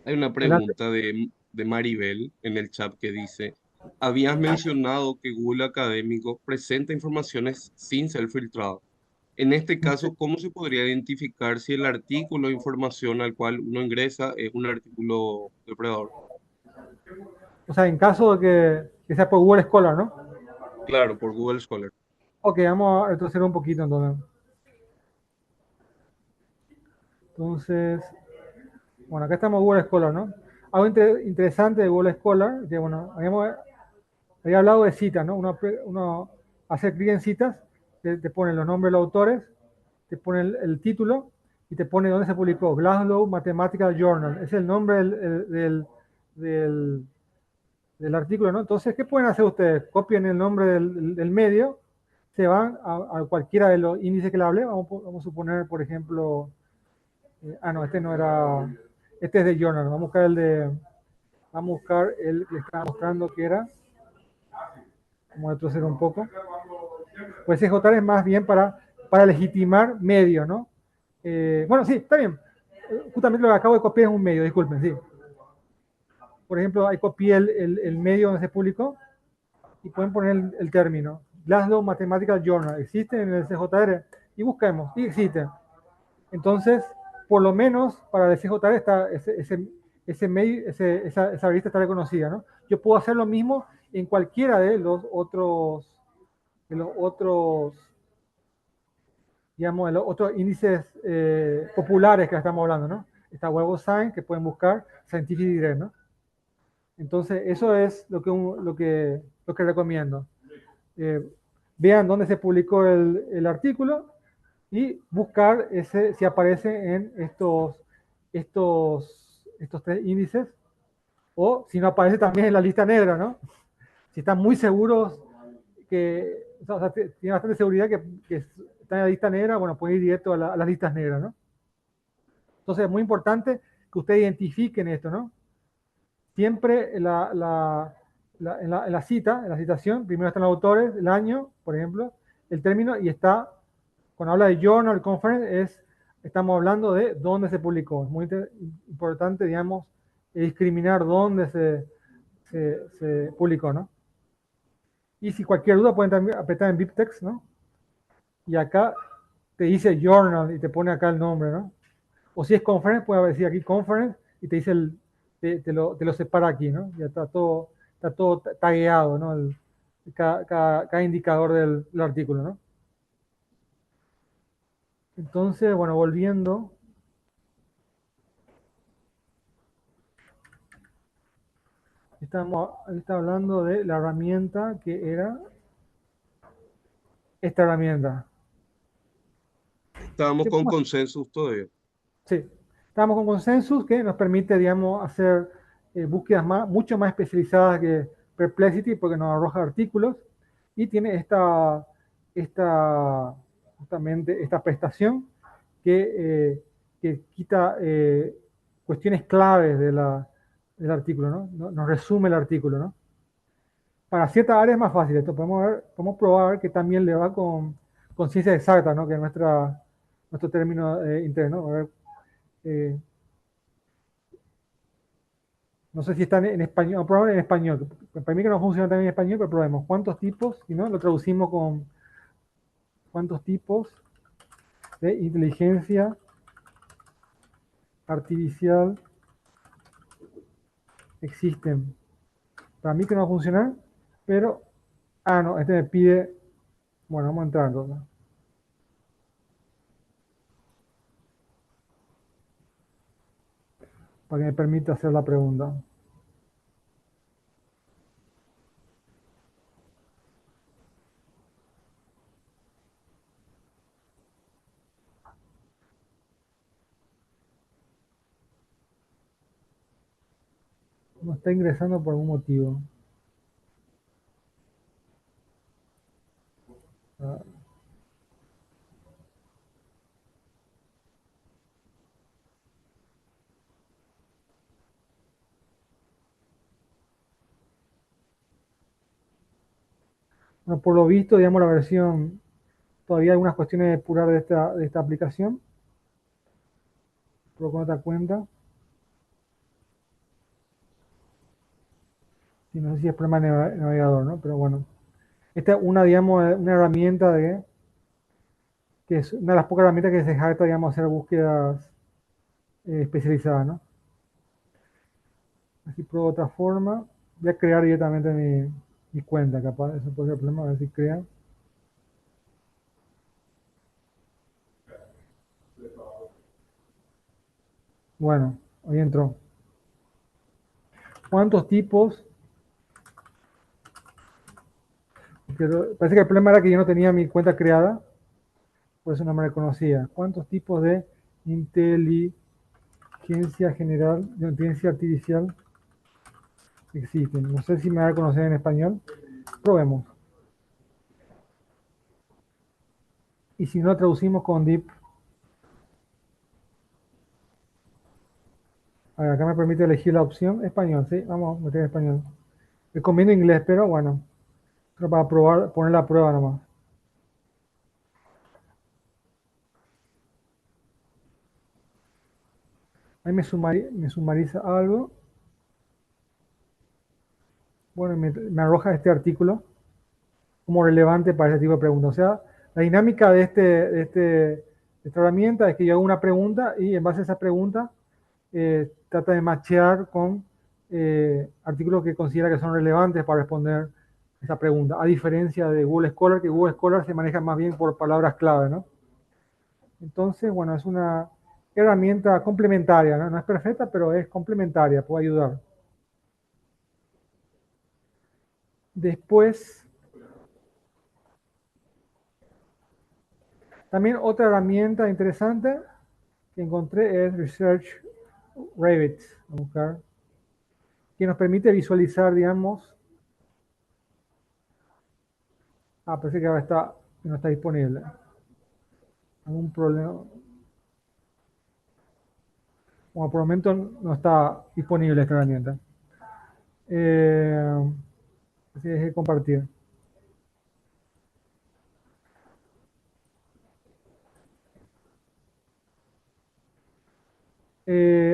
hay una Adelante. pregunta de Maribel en el chat que dice, habías mencionado que Google Académico presenta informaciones sin ser filtrado. En este caso, ¿cómo se podría identificar si el artículo o información al cual uno ingresa es un artículo depredador? O sea, en caso de que sea por Google Scholar, ¿no? Claro, por Google Scholar. Ok, vamos a retroceder un poquito entonces. Entonces, bueno, acá estamos en Google Scholar, ¿no? Algo interesante de Google Scholar, que bueno, había hablado de citas, ¿no? Uno hace clic en citas, te pone los nombres de los autores, te pone el título y te pone dónde se publicó. Glasgow Mathematical Journal. Es el nombre del artículo, ¿no? Entonces, ¿qué pueden hacer ustedes? Copien el nombre del medio, se van a cualquiera de los índices que le hablé, vamos a suponer, por ejemplo, no, este no era, este es de journal, vamos a buscar vamos a buscar el que estaba mostrando que era, vamos a retroceder un poco, pues CJR es más bien para legitimar medios, ¿no? Bueno, sí, está bien, justamente lo que acabo de copiar es un medio, disculpen, sí. Por ejemplo, ahí copié el medio donde se publicó y pueden poner el término. Glasgow Mathematical Journal, existe en el CJR y busquemos, y existe. Entonces, por lo menos para el CJR está esa revista está reconocida, ¿no? Yo puedo hacer lo mismo en cualquiera de los otros, digamos, de los otros índices populares que estamos hablando, ¿no? Está Web of Science, que pueden buscar Scientific Direct, ¿no? Entonces, eso es lo que recomiendo. Vean dónde se publicó el artículo y buscar si aparece en estos tres índices, o si no aparece también en la lista negra, ¿no? Si están muy seguros o sea, tiene bastante seguridad que está en la lista negra, bueno, pueden ir directo a las listas negras, ¿no? Entonces es muy importante que ustedes identifiquen esto, ¿no? Siempre en la citación, primero están los autores, el año, por ejemplo, el término, y está, cuando habla de journal conference, estamos hablando de dónde se publicó. Es muy importante, digamos, discriminar dónde se publicó, ¿no? Y si cualquier duda pueden también apretar en BibTeX, ¿no? Y acá te dice journal y te pone acá el nombre, ¿no? O si es conference, puede decir aquí conference y te dice te lo separa aquí, ¿no? Ya está todo tagueado, ¿no? Cada indicador del artículo, ¿no? Entonces, bueno, volviendo, está hablando de la herramienta que era esta herramienta. Estábamos con consensus todavía. Sí, estamos con Consensus que nos permite, digamos, hacer búsquedas mucho más especializadas que Perplexity porque nos arroja artículos y tiene justamente esta prestación que quita cuestiones claves del artículo, ¿no? Nos resume el artículo, ¿no? Para ciertas áreas es más fácil esto. Podemos probar que también le va con ciencia exacta, ¿no? Que es nuestro término interno. A ver, no sé si están en español, vamos a probar en español. Para mí que no funciona también en español, pero probemos. ¿Cuántos tipos? Si no, lo traducimos con cuántos tipos de inteligencia artificial existen. Para mí que no va a funcionar, pero... no, este me pide... Bueno, vamos a entrar entonces. Para que me permita hacer la pregunta. No está ingresando por algún motivo. Ah, bueno, por lo visto, digamos, la versión... Todavía hay algunas cuestiones de depurar de esta aplicación. Pero con otra cuenta. Y no sé si es problema de navegador, ¿no? Pero bueno. Esta es digamos, una herramienta que es una de las pocas herramientas que se deja, digamos, hacer búsquedas especializadas, ¿no? Así pruebo otra forma. Voy a crear directamente mi cuenta, capaz. Eso puede ser el problema, a ver si crea. Bueno, ahí entró. ¿Cuántos tipos? Parece que el problema era que yo no tenía mi cuenta creada, por eso no me reconocía. ¿Cuántos tipos de inteligencia general, de inteligencia artificial existen. No sé si me va a reconocer en español. Probemos. Y si no, traducimos con deep. A ver, acá me permite elegir la opción español, ¿sí? Vamos a meter español. Recomiendo inglés, pero bueno, pero para probar, poner la prueba nomás. Ahí me sumariza algo. Bueno, me arroja este artículo como relevante para ese tipo de preguntas. O sea, la dinámica de esta herramienta es que yo hago una pregunta y en base a esa pregunta trata de machear con artículos que considera que son relevantes para responder esa pregunta, a diferencia de Google Scholar, que Google Scholar se maneja más bien por palabras clave, ¿no? Entonces, bueno, es una herramienta complementaria, ¿no? No es perfecta, pero es complementaria, puede ayudar. Después, también otra herramienta interesante que encontré es Research Rabbit, vamos a buscar, que nos permite visualizar, digamos, parece que ahora no está disponible. Algún problema. Bueno, por el momento no está disponible esta herramienta. Así dejé compartir.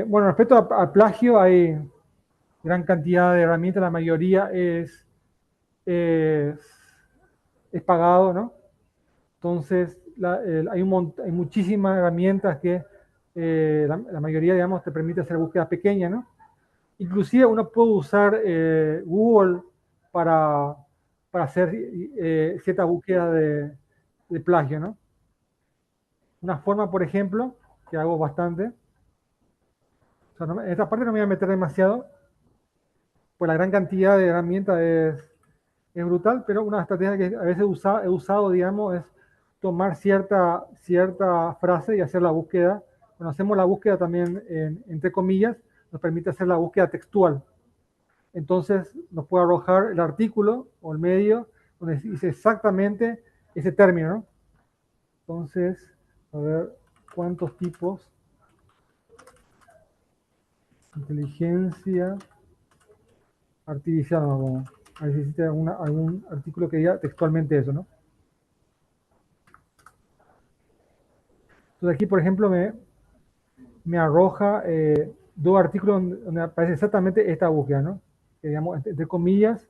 Bueno, respecto a plagio, hay gran cantidad de herramientas, la mayoría es, es pagado, ¿no? Entonces, hay muchísimas herramientas que la mayoría, digamos, te permite hacer búsquedas pequeñas, ¿no? Inclusive uno puede usar Google para, para hacer cierta búsqueda de plagio, ¿no? Una forma, por ejemplo, que hago bastante, o sea, en esta parte no me voy a meter demasiado, pues la gran cantidad de herramientas es brutal, pero una estrategia que a veces he usado, digamos, es tomar cierta frase y hacer la búsqueda. Cuando hacemos la búsqueda también, entre comillas, nos permite hacer la búsqueda textual. Entonces nos puede arrojar el artículo o el medio donde dice exactamente ese término, ¿no? Entonces, a ver cuántos tipos. Inteligencia artificial, ¿no? A ver si existe algún artículo que diga textualmente eso, ¿no? Entonces aquí, por ejemplo, me arroja dos artículos donde aparece exactamente esta búsqueda, ¿no? Que, digamos, entre comillas,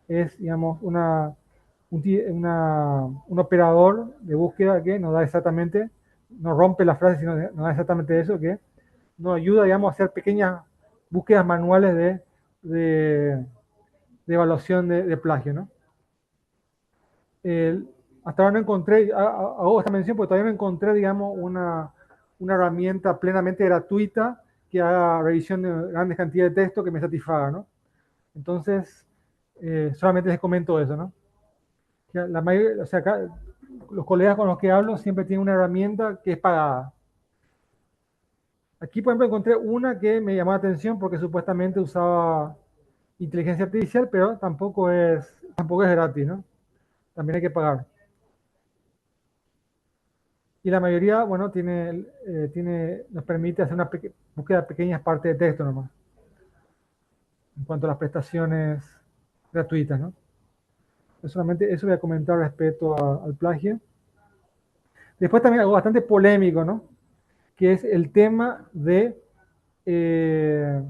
es, digamos, un operador de búsqueda que nos da exactamente, no rompe la frase, sino nos da exactamente eso, que nos ayuda, digamos, a hacer pequeñas búsquedas manuales de, de evaluación de plagio, ¿no? Hasta ahora no encontré, hago esta mención porque todavía no encontré, digamos, una herramienta plenamente gratuita que haga revisión de grandes cantidades de texto que me satisfaga, ¿no? Entonces, solamente les comento eso, ¿no? Que la mayoría, o sea, acá, los colegas con los que hablo siempre tienen una herramienta que es pagada. Aquí, por ejemplo, encontré una que me llamó la atención porque supuestamente usaba inteligencia artificial, pero tampoco es gratis, ¿no? También hay que pagar. Y la mayoría, bueno, nos permite hacer una búsqueda de pequeñas partes de texto nomás, en cuanto a las prestaciones gratuitas, ¿no? Solamente eso voy a comentar respecto al plagio. Después también algo bastante polémico, ¿no? Que es el tema eh,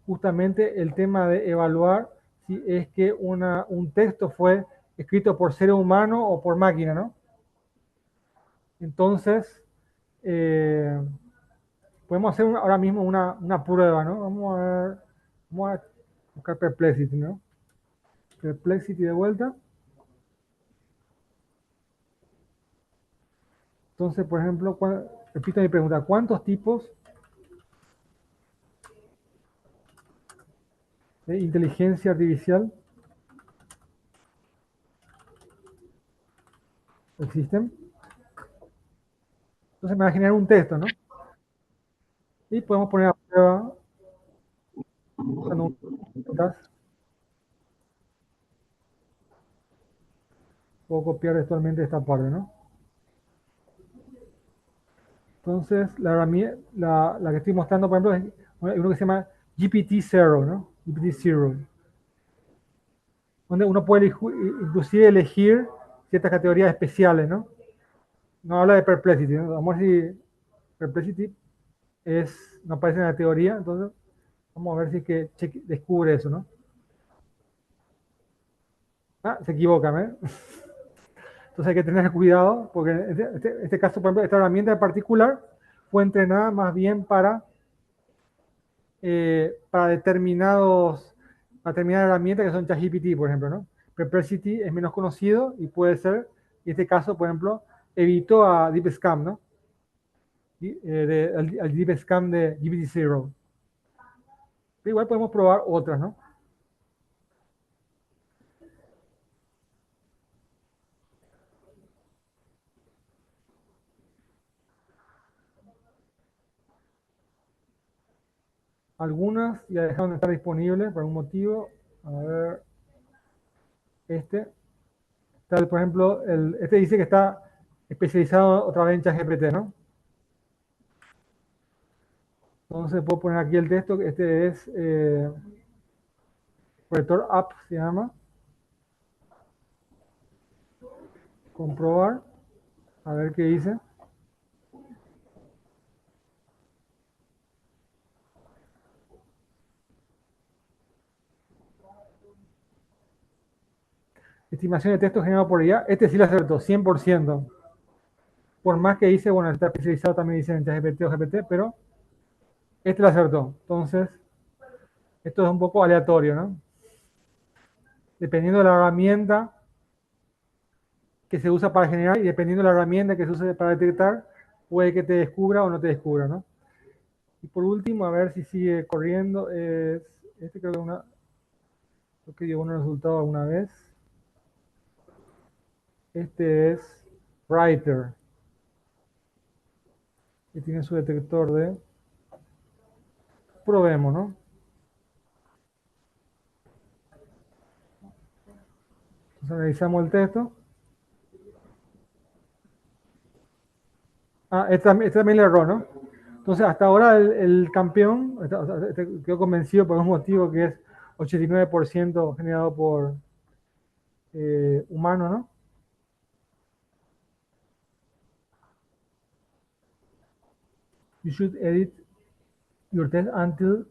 justamente el tema de evaluar si es que un texto fue escrito por ser humano o por máquina, ¿no? Entonces, eh, podemos hacer ahora mismo una prueba, ¿no? Vamos a buscar Perplexity, ¿no? Perplexity de vuelta. Entonces, por ejemplo, repito mi pregunta, ¿cuántos tipos de inteligencia artificial existen? Entonces me va a generar un texto, ¿no? Y podemos poner a prueba usando un puedo copiar actualmente esta parte, ¿no? Entonces, la que estoy mostrando, por ejemplo, es uno que se llama GPT-0, ¿no? GPT-0, donde uno puede inclusive elegir ciertas categorías especiales, ¿no? No habla de Perplexity, ¿no? Vamos a ver si Perplexity no aparece en la teoría, entonces vamos a ver si es que descubre eso, ¿no? Ah, se equivoca, ¿eh? Entonces hay que tener cuidado, porque en este caso, por ejemplo, esta herramienta en particular fue entrenada más bien para determinadas herramientas que son ChatGPT, por ejemplo, ¿no? Perplexity es menos conocido y puede ser, en este caso, por ejemplo, evitó a DeepScam, ¿no? Al DeepScam de GPT-0. Pero igual podemos probar otras, ¿no? Algunas ya dejaron de estar disponibles por algún motivo. A ver, tal, por ejemplo, este dice que está especializado otra vez en ChatGPT, ¿no? Entonces puedo poner aquí el texto, que este es corrector app, se llama. Comprobar, a ver qué dice. Estimación de texto generado por IA, este sí lo acertó, 100%. Por más que dice, bueno, está especializado también dice en ChatGPT o GPT, pero este lo acertó. Entonces, esto es un poco aleatorio, ¿no? Dependiendo de la herramienta que se usa para generar y dependiendo de la herramienta que se use para detectar, puede que te descubra o no te descubra, ¿no? Y por último, a ver si sigue corriendo, este creo que dio un resultado alguna vez. Este es Writer, que tiene su detector de... Probemos, ¿no? Entonces analizamos el texto. Ah, este también le erró, ¿no? Entonces, hasta ahora el campeón, quedó convencido por un motivo que es 89% generado por humano, ¿no? You should edit your test until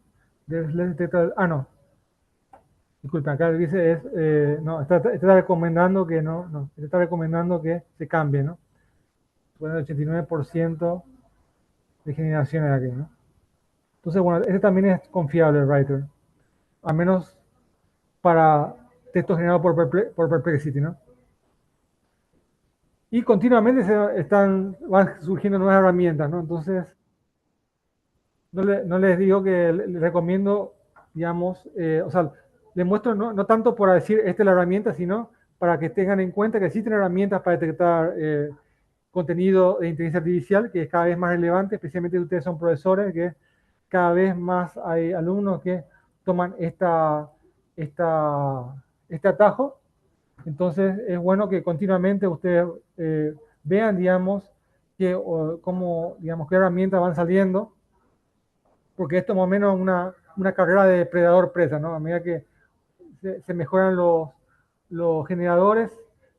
there's less detectable. Ah, no. Disculpe, acá dice no, está recomendando que está recomendando que se cambie, ¿no? Bueno, el 89% de generación era aquí, ¿no? Entonces, bueno, este también es confiable, el Writer. Al menos para texto generado por Perplexity, ¿no? Y continuamente van surgiendo nuevas herramientas, ¿no? Entonces, no les digo que les recomiendo, digamos, o sea, les muestro no tanto por decir esta es la herramienta, sino para que tengan en cuenta que existen herramientas para detectar contenido de inteligencia artificial, que es cada vez más relevante, especialmente si ustedes son profesores, que cada vez más hay alumnos que toman este atajo. Entonces es bueno que continuamente ustedes vean, digamos, qué herramientas van saliendo, porque esto es más o menos una carrera de depredador-presa, ¿no? A medida que se mejoran los generadores,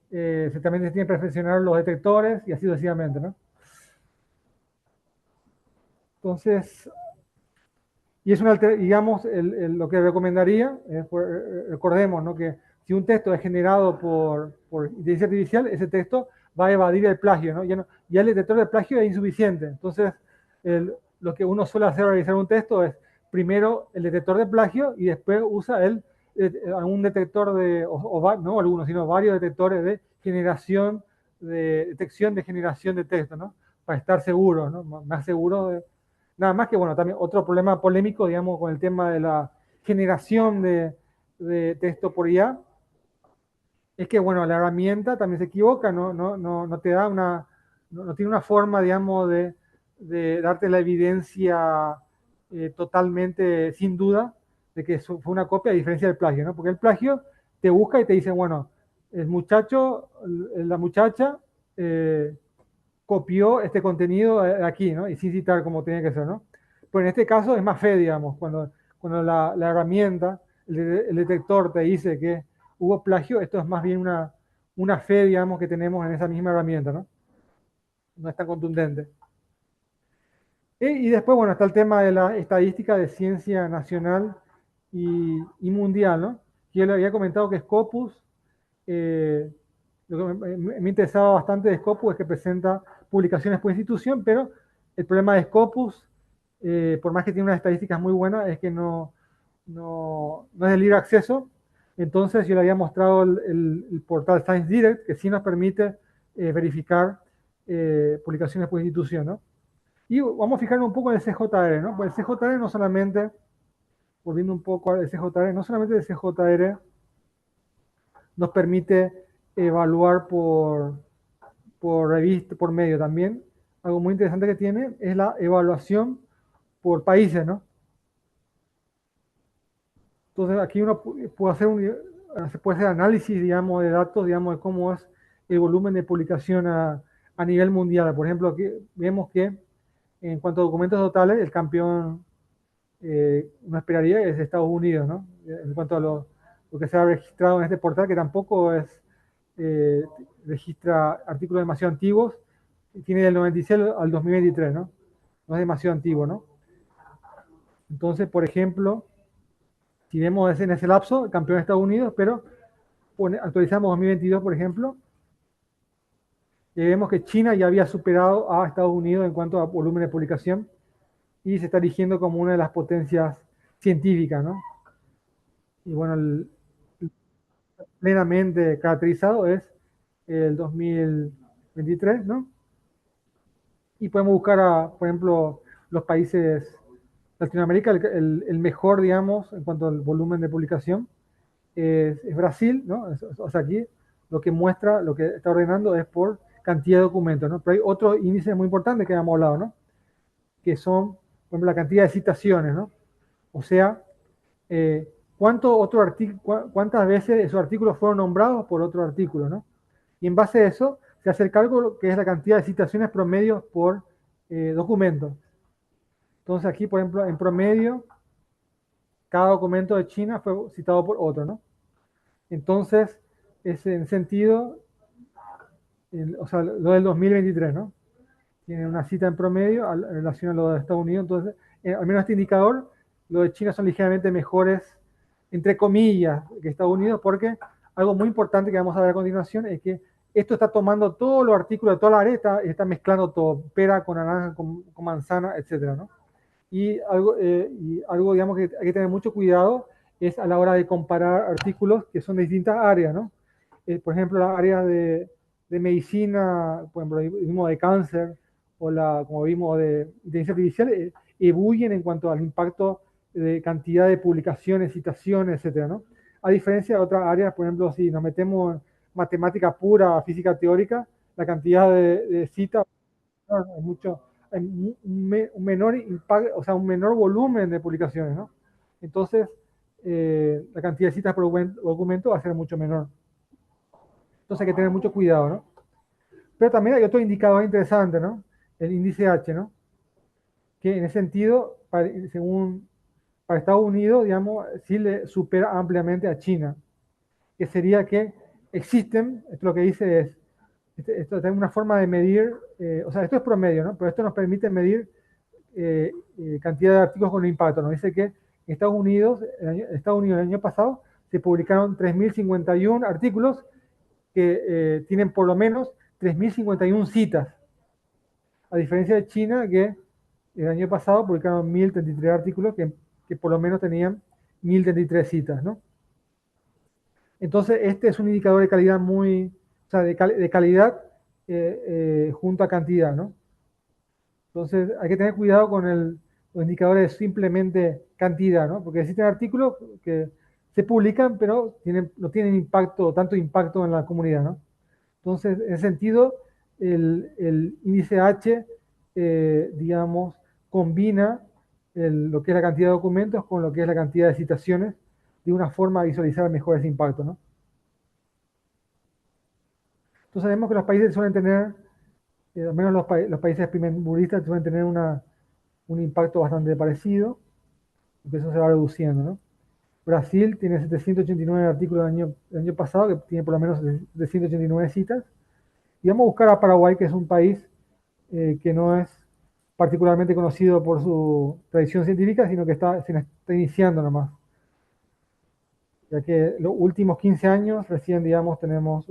también se tienen que perfeccionar los detectores y así sucesivamente, ¿no? Entonces, y es digamos, lo que recomendaría, recordemos, ¿no? Que si un texto es generado por inteligencia artificial, ese texto va a evadir el plagio, ¿no? Ya el detector de plagio es insuficiente. Entonces, lo que uno suele hacer al realizar un texto es primero el detector de plagio y después usa algún detector no algunos, sino varios detectores de detección de generación de texto, ¿no? Para estar seguro, ¿no? Más seguro de, nada más que, bueno, también otro problema polémico, digamos, con el tema de la generación de texto por IA, es que, bueno, la herramienta también se equivoca, no te da no tiene una forma, digamos, de darte la evidencia totalmente sin duda de que fue una copia a diferencia del plagio, ¿no? Porque el plagio te busca y te dice, bueno, el muchacho, la muchacha copió este contenido aquí, ¿no? Y sin citar como tenía que ser, ¿no? Pero en este caso es más fe, digamos, cuando la herramienta, el detector te dice que hubo plagio, esto es más bien una fe, digamos, que tenemos en esa misma herramienta, ¿no? No es tan contundente. Y después, bueno, está el tema de la estadística de ciencia nacional y mundial, ¿no? Yo le había comentado que Scopus, eh, lo que me interesaba bastante de Scopus es que presenta publicaciones por institución, pero el problema de Scopus, por más que tiene unas estadísticas muy buenas, es que no es de libre acceso. Entonces yo le había mostrado el portal Science Direct, que sí nos permite verificar publicaciones por institución, ¿no? Y vamos a fijarnos un poco en el CJR, ¿no? Pues el CJR no solamente, volviendo un poco al CJR, no solamente el CJR nos permite evaluar por revista, por medio también. Algo muy interesante que tiene es la evaluación por países, ¿no? Entonces aquí uno puede hacer se puede hacer análisis, digamos, de datos, digamos, de cómo es el volumen de publicación a nivel mundial. Por ejemplo, aquí vemos que en cuanto a documentos totales, el campeón uno esperaría es Estados Unidos, ¿no? En cuanto a lo que se ha registrado en este portal, que tampoco es, eh, registra artículos demasiado antiguos, tiene del 96 al 2023, ¿no? No es demasiado antiguo, ¿no? Entonces, por ejemplo, si vemos en ese lapso, el campeón de Estados Unidos, pero actualizamos 2022, por ejemplo, y vemos que China ya había superado a Estados Unidos en cuanto a volumen de publicación y se está erigiendo como una de las potencias científicas, ¿no? Y bueno, plenamente caracterizado es el 2023, ¿no? Y podemos buscar, por ejemplo, los países Latinoamérica, el mejor, digamos, en cuanto al volumen de publicación, es Brasil, ¿no? O sea, aquí lo que muestra, lo que está ordenando es por cantidad de documentos, ¿no? Pero hay otro índice muy importante que hemos hablado, ¿no? Que son, por ejemplo, la cantidad de citaciones, ¿no? O sea, cuántas veces esos artículos fueron nombrados por otro artículo, ¿no? Y en base a eso se hace el cálculo que es la cantidad de citaciones promedio por documento. Entonces aquí, por ejemplo, en promedio, cada documento de China fue citado por otro, ¿no? Entonces, es en sentido, o sea, lo del 2023, ¿no? Tiene una cita en promedio en relación a lo de Estados Unidos. Entonces, al menos este indicador, lo de China son ligeramente mejores, entre comillas, que Estados Unidos, porque algo muy importante que vamos a ver a continuación es que esto está tomando todos los artículos de toda la área y está mezclando todo, pera con naranja, con manzana, etcétera, ¿no? Y algo, digamos, que hay que tener mucho cuidado es a la hora de comparar artículos que son de distintas áreas, ¿no? Por ejemplo, las áreas de medicina, por ejemplo, vimos de cáncer, como vimos de inteligencia artificial, ebullen en cuanto al impacto de cantidad de publicaciones, citaciones, etcétera, ¿no? A diferencia de otras áreas, por ejemplo, si nos metemos en matemática pura, física teórica, la cantidad de citas es mucho, hay un menor impacto, o sea, un menor volumen de publicaciones, ¿no? Entonces, la cantidad de citas por documento va a ser mucho menor. Entonces hay que tener mucho cuidado, ¿no? Pero también hay otro indicador interesante, ¿no? El índice H, ¿no? Que en ese sentido, según para Estados Unidos, digamos, sí le supera ampliamente a China, que sería que existen, esto lo que dice es, esto es una forma de medir, o sea, esto es promedio, ¿no? Pero esto nos permite medir cantidad de artículos con impacto. Nos dice que en Estados Unidos el año pasado se publicaron 3.051 artículos que tienen por lo menos 3.051 citas, a diferencia de China, que el año pasado publicaron 1.033 artículos que por lo menos tenían 1.033 citas, ¿no? Entonces, este es un indicador de calidad o sea, de calidad junto a cantidad, ¿no? Entonces, hay que tener cuidado con los indicadores de simplemente cantidad, ¿no? Porque existen artículos que se publican, pero no tienen tanto impacto en la comunidad, ¿no? Entonces, en ese sentido, el índice H, digamos, combina lo que es la cantidad de documentos con lo que es la cantidad de citaciones, de una forma de visualizar mejor ese impacto, ¿no? Entonces sabemos que los países suelen tener, al menos los países primermundistas suelen tener un impacto bastante parecido, que eso se va reduciendo, ¿no? Brasil tiene 789 artículos el año pasado, que tiene por lo menos 789 citas. Y vamos a buscar a Paraguay, que es un país que no es particularmente conocido por su tradición científica, sino que se está iniciando nomás. Ya que los últimos 15 años recién, digamos, tenemos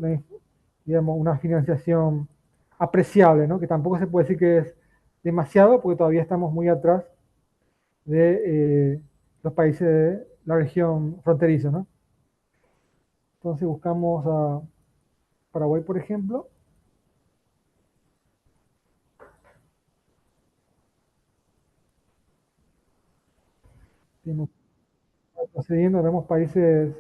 una financiación apreciable, ¿no? Que tampoco se puede decir que es demasiado, porque todavía estamos muy atrás de los países de la región fronteriza, ¿no? Entonces buscamos a Paraguay, por ejemplo. Procediendo, vemos países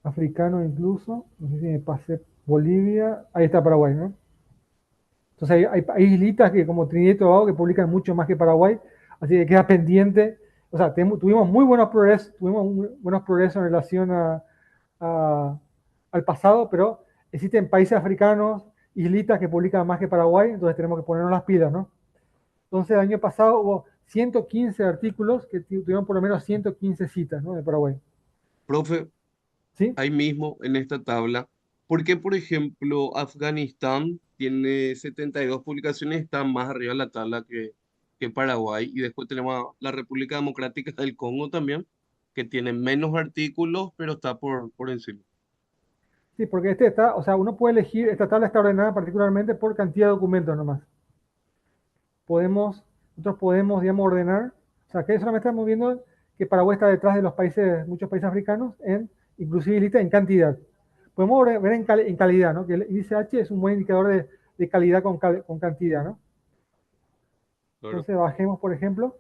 africanos incluso. No sé si me pasé Bolivia. Ahí está Paraguay, ¿no? Entonces hay islitas que como Trinidad y Tobago que publican mucho más que Paraguay, así que queda pendiente. O sea, tuvimos muy buenos progresos en relación a, al pasado, pero existen países africanos, islitas que publican más que Paraguay, entonces tenemos que ponernos las pilas, ¿no? Entonces el año pasado hubo 115 artículos que tuvieron por lo menos 115 citas, ¿no? De Paraguay. Profe, ¿Sí? ahí mismo en esta tabla, ¿por qué, por ejemplo, Afganistán tiene 72 publicaciones, está más arriba de la tabla que Paraguay? Y después tenemos a la República Democrática del Congo también, que tiene menos artículos, pero está por encima. Sí, porque este está, o sea, uno puede elegir, esta tabla está ordenada particularmente por cantidad de documentos nomás. Nosotros podemos, digamos, ordenar, o sea, que solamente estamos viendo que Paraguay está detrás de los países, muchos países africanos, inclusive lista en cantidad. Podemos ver en calidad, ¿no? Que el índice H es un buen indicador de calidad con cantidad, ¿no? Claro. Entonces bajemos, por ejemplo,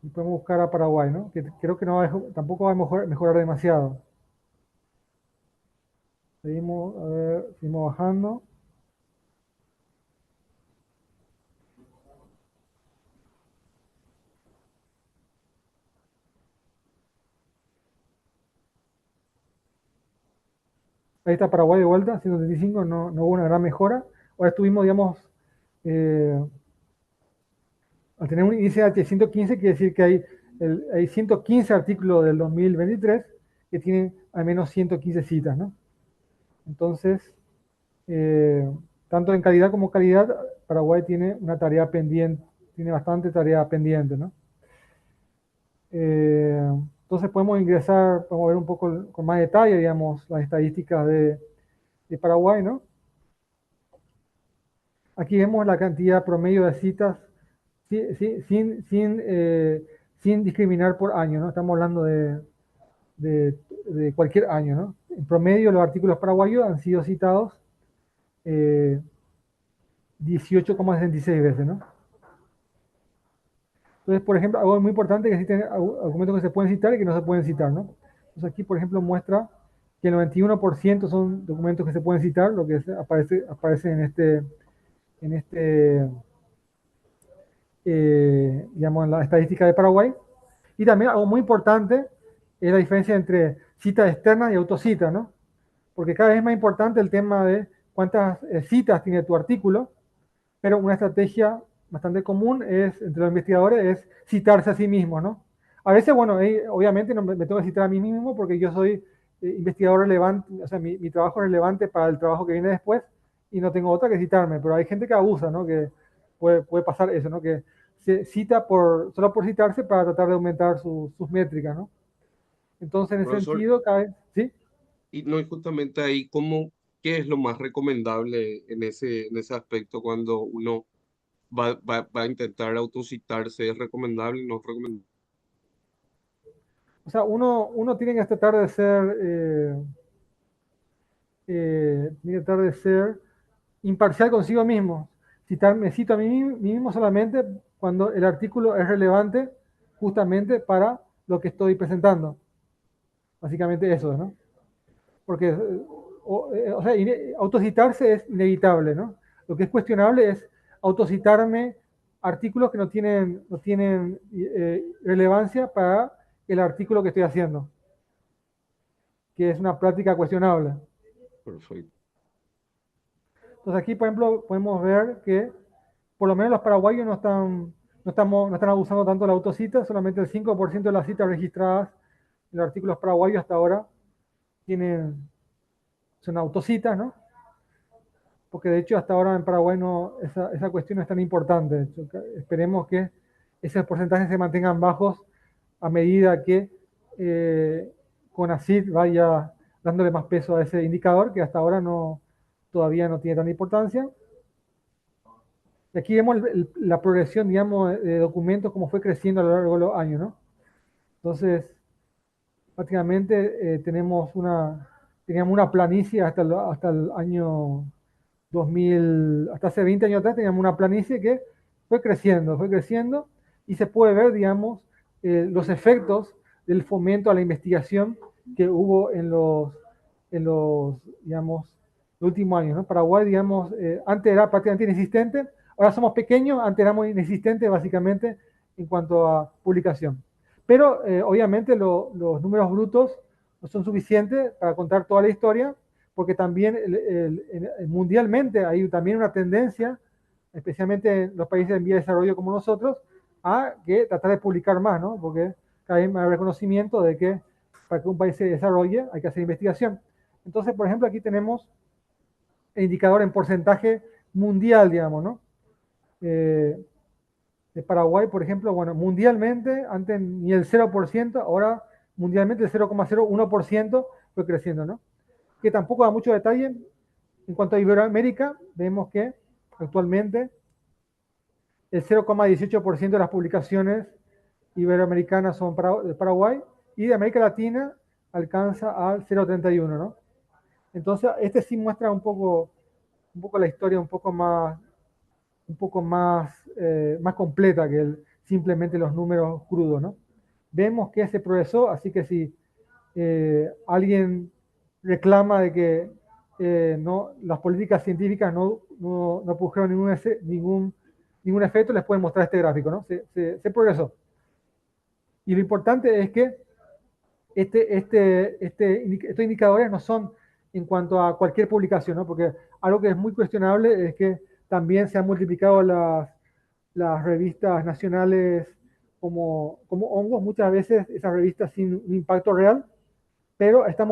y podemos buscar a Paraguay, ¿no? Que creo que tampoco va a mejorar demasiado. Seguimos, a ver, seguimos bajando. Ahí está Paraguay de vuelta, 135, no hubo una gran mejora. Ahora estuvimos, digamos, eh, al tener un índice de 115, quiere decir que hay 115 artículos del 2023 que tienen al menos 115 citas, ¿no? Entonces, eh, tanto en calidad como calidad, Paraguay tiene una tarea pendiente, tiene bastante tarea pendiente, ¿no? Entonces podemos ingresar, podemos ver un poco con más detalle, digamos, las estadísticas de Paraguay, ¿no? Aquí vemos la cantidad promedio de citas sin discriminar por año, ¿no? Estamos hablando de cualquier año, ¿no? En promedio, los artículos paraguayos han sido citados 18,66 veces, ¿no? Entonces, por ejemplo, algo muy importante es que existen argumentos que se pueden citar y que no se pueden citar, ¿no? Entonces aquí, por ejemplo, muestra que el 91% son documentos que se pueden citar, lo que aparece en este digamos, en la estadística de Paraguay. Y también algo muy importante es la diferencia entre cita externa y autocita, ¿no? Porque cada vez es más importante el tema de cuántas citas tiene tu artículo, pero una estrategia bastante común entre los investigadores es citarse a sí mismo, ¿no? A veces, bueno, obviamente no me tengo que citar a mí mismo porque yo soy investigador relevante, o sea, mi trabajo es relevante para el trabajo que viene después y no tengo otra que citarme, pero hay gente que abusa, ¿no? Que puede pasar eso, ¿no? Que se cita solo por citarse para tratar de aumentar sus métricas, ¿no? Entonces, en ese Profesor, sentido, cada vez, ¿sí? y no es justamente ahí, ¿qué es lo más recomendable en ese aspecto cuando uno va a intentar autocitarse? ¿Es recomendable? ¿No es recomendable? O sea, uno tiene que tratar de ser, tiene que tratar de ser imparcial consigo mismo. Me cito a mí mismo solamente cuando el artículo es relevante justamente para lo que estoy presentando. Básicamente eso, ¿no? Porque, o sea, autocitarse es inevitable, ¿no? Lo que es cuestionable es autocitarme artículos que no tienen relevancia para el artículo que estoy haciendo, que es una práctica cuestionable. Perfecto. Entonces aquí, por ejemplo, podemos ver que por lo menos los paraguayos no están abusando tanto de la autocita, solamente el 5% de las citas registradas en los artículos paraguayos hasta ahora son autocitas, ¿no? Porque de hecho hasta ahora en Paraguay esa cuestión no es tan importante. Esperemos que esos porcentajes se mantengan bajos a medida que CONACYT vaya dándole más peso a ese indicador que hasta ahora todavía no tiene tanta importancia. Y aquí vemos la progresión, digamos, de documentos, cómo fue creciendo a lo largo de los años, ¿no? Entonces, prácticamente teníamos una planicie hasta el año 2000, hasta hace 20 años atrás teníamos una planicie que fue creciendo y se puede ver, digamos, los efectos del fomento a la investigación que hubo digamos, los últimos años, ¿no? Paraguay, digamos, antes era prácticamente inexistente, ahora somos pequeños, antes éramos inexistentes básicamente en cuanto a publicación. Pero obviamente los números brutos no son suficientes para contar toda la historia, porque también mundialmente hay también una tendencia, especialmente en los países en vía de desarrollo como nosotros, a que tratar de publicar más, ¿no? Porque hay más reconocimiento de que para que un país se desarrolle hay que hacer investigación. Entonces, por ejemplo, aquí tenemos el indicador en porcentaje mundial, digamos, ¿no? De Paraguay, por ejemplo, bueno, mundialmente, antes ni el 0%, ahora mundialmente el 0,01% fue creciendo, ¿no? Que tampoco da mucho detalle. En cuanto a Iberoamérica, vemos que actualmente el 0,18% de las publicaciones iberoamericanas son de Paraguay y de América Latina alcanza al 0,31, ¿no? Entonces, este sí muestra un poco la historia más completa que simplemente los números crudos, ¿no? Vemos que se progresó, así que si alguien reclama de que las políticas científicas no produjeron ningún efecto, les pueden mostrar este gráfico, ¿no? Se progresó. Y lo importante es que estos indicadores no son en cuanto a cualquier publicación, ¿no? Porque algo que es muy cuestionable es que también se han multiplicado las revistas nacionales como hongos, muchas veces esas revistas sin un impacto real, pero este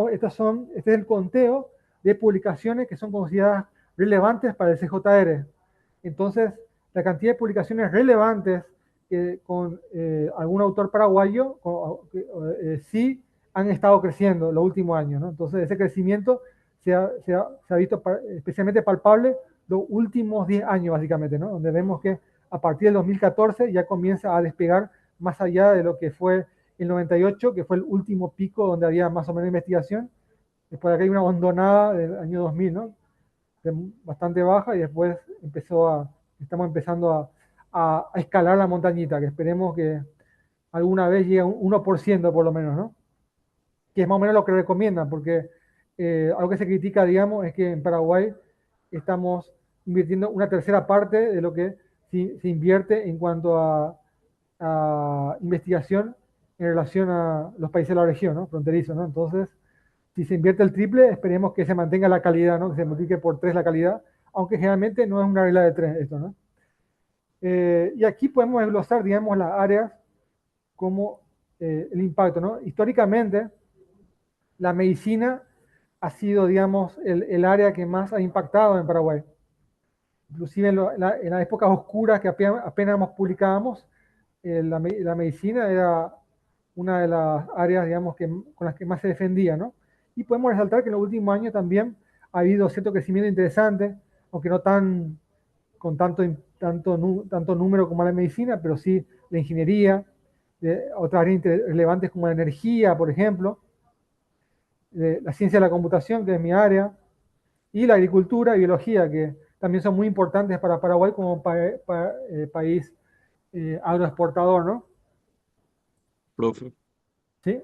es el conteo de publicaciones que son consideradas relevantes para el CJR. Entonces, la cantidad de publicaciones relevantes con algún autor paraguayo sí han estado creciendo los últimos años, ¿no? Entonces, ese crecimiento se ha visto especialmente palpable los últimos 10 años, básicamente, ¿no? Donde vemos que a partir del 2014 ya comienza a despegar más allá de lo que fue el 98, que fue el último pico donde había más o menos investigación. Después de acá hay una hondonada del año 2000, ¿no? Bastante baja y después estamos empezando a escalar la montañita, que esperemos que alguna vez llegue a un 1% por lo menos, ¿no? Que es más o menos lo que recomiendan, porque algo que se critica, digamos, es que en Paraguay estamos invirtiendo una tercera parte de lo que se invierte en cuanto a investigación en relación a los países de la región, ¿no? Fronterizos, ¿no? Entonces, si se invierte el triple, esperemos que se mantenga la calidad, ¿no? Que se multiplique por 3 la calidad, aunque generalmente no es una regla de 3 esto, ¿no? Y aquí podemos desglosar, digamos, las áreas como el impacto, ¿no? Históricamente, la medicina ha sido, digamos, el área que más ha impactado en Paraguay. Inclusive en las épocas oscuras que apenas publicábamos, la medicina era una de las áreas, digamos, con las que más se defendía, ¿no? Y podemos resaltar que en los últimos años también ha habido cierto crecimiento interesante, aunque no con tanto número como la medicina, pero sí la ingeniería, otras áreas relevantes como la energía, por ejemplo, la ciencia de la computación, que es mi área, y la agricultura y biología, que también son muy importantes para Paraguay como país agroexportador, ¿no? Profe, ¿Sí?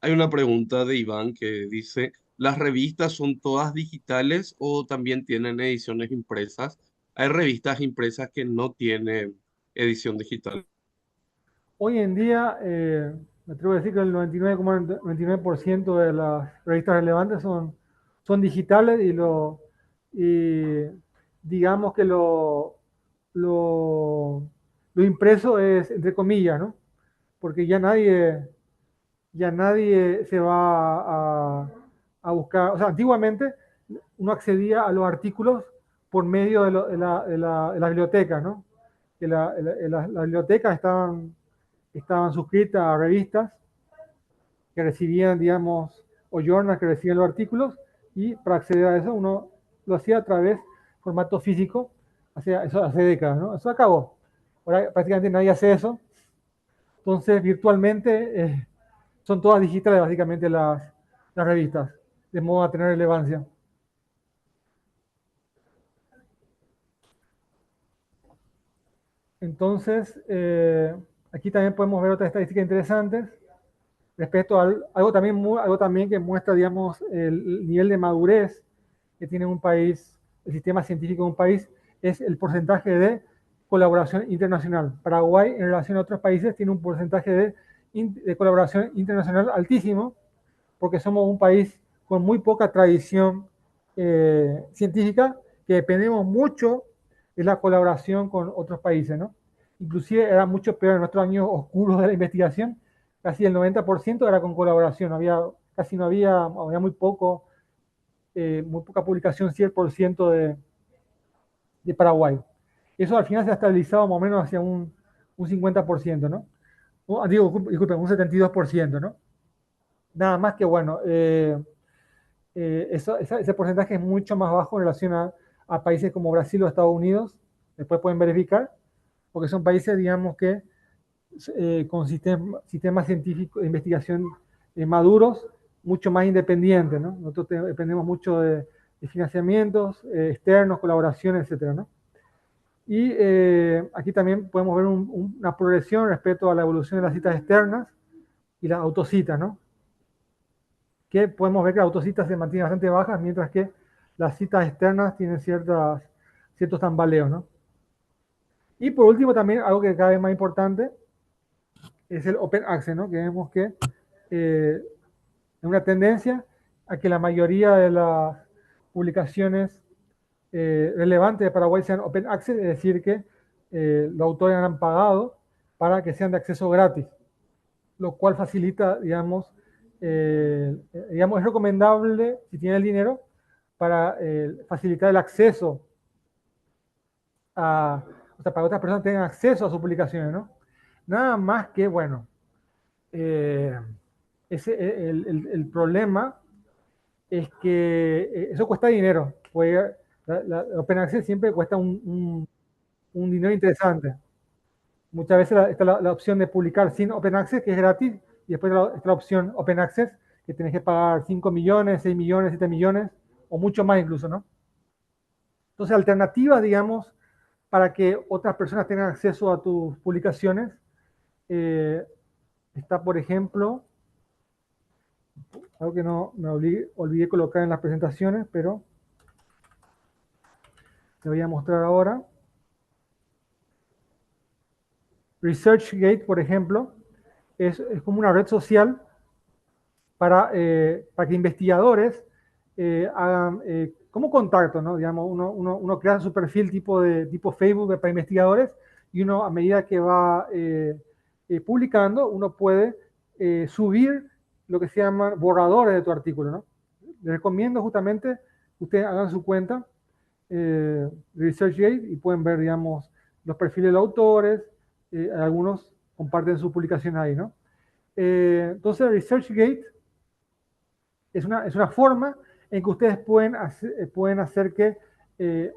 hay una pregunta de Iván que dice, ¿las revistas son todas digitales o también tienen ediciones impresas? Hay revistas impresas que no tienen edición digital? Hoy en día, me atrevo a decir que el 99,99% de las revistas relevantes son digitales y digamos que lo, lo impreso es entre comillas, ¿no? Porque ya nadie se va a buscar, o sea, antiguamente uno accedía a los artículos por medio de la biblioteca, ¿no? Que las bibliotecas estaban suscritas a revistas que recibían, digamos, o journals que recibían los artículos, y para acceder a eso uno lo hacía a través de formato físico, eso hace décadas, ¿no? Eso acabó. Ahora prácticamente nadie hace eso. Entonces, virtualmente son todas digitales, básicamente, las revistas, de modo a tener relevancia. Entonces, aquí también podemos ver otras estadísticas interesantes respecto a algo también que muestra, digamos, el nivel de madurez que tiene un país, el sistema científico de un país, es el porcentaje de colaboración internacional. Paraguay, en relación a otros países, tiene un porcentaje de colaboración internacional altísimo, porque somos un país con muy poca tradición científica, que dependemos mucho de la colaboración con otros países, ¿no? Inclusive era mucho peor en nuestros años oscuros de la investigación, casi el 90% era con colaboración, casi no había muy poca publicación, 100% de Paraguay. Eso al final se ha estabilizado más o menos hacia un 50%, ¿no? Disculpen, un 72%, ¿no? Nada más que, bueno, ese porcentaje es mucho más bajo en relación a países como Brasil o Estados Unidos. Después pueden verificar, porque son países, digamos, que con sistemas científicos de investigación maduros, mucho más independientes, ¿no? Nosotros dependemos mucho de financiamientos externos, colaboraciones, etcétera, ¿no? Y aquí también podemos ver una progresión respecto a la evolución de las citas externas y las autocitas, ¿no? Que podemos ver que las autocitas se mantienen bastante bajas, mientras que las citas externas tienen ciertos tambaleos, ¿no? Y por último, también algo que cada vez más importante es el Open Access, ¿no? Que vemos que es una tendencia a que la mayoría de las publicaciones relevantes de Paraguay sean Open Access, es decir, que los autores han pagado para que sean de acceso gratis, lo cual facilita, digamos, es recomendable, si tiene el dinero, para facilitar el acceso o sea, para que otras personas tengan acceso a sus publicaciones, ¿no? Nada más que, bueno, eh, el problema es que eso cuesta dinero. La Open Access siempre cuesta un dinero interesante. Muchas veces está la opción de publicar sin Open Access, que es gratis, y después está la opción Open Access, que tenés que pagar 5 millones, 6 millones, 7 millones, o mucho más incluso, ¿no? Entonces, alternativas, digamos, para que otras personas tengan acceso a tus publicaciones, está, por ejemplo, algo que no me olvidé colocar en las presentaciones, pero te voy a mostrar ahora. ResearchGate, por ejemplo, es como una red social para que investigadores hagan como contacto, ¿no? Digamos, uno crea su perfil tipo Facebook para investigadores, y uno, a medida que va publicando, uno puede subir lo que se llaman borradores de tu artículo, ¿no? Les recomiendo justamente que ustedes hagan su cuenta ResearchGate, y pueden ver, digamos, los perfiles de los autores. Algunos comparten sus publicaciones ahí, ¿no? Entonces, ResearchGate es una forma en que ustedes pueden hacer que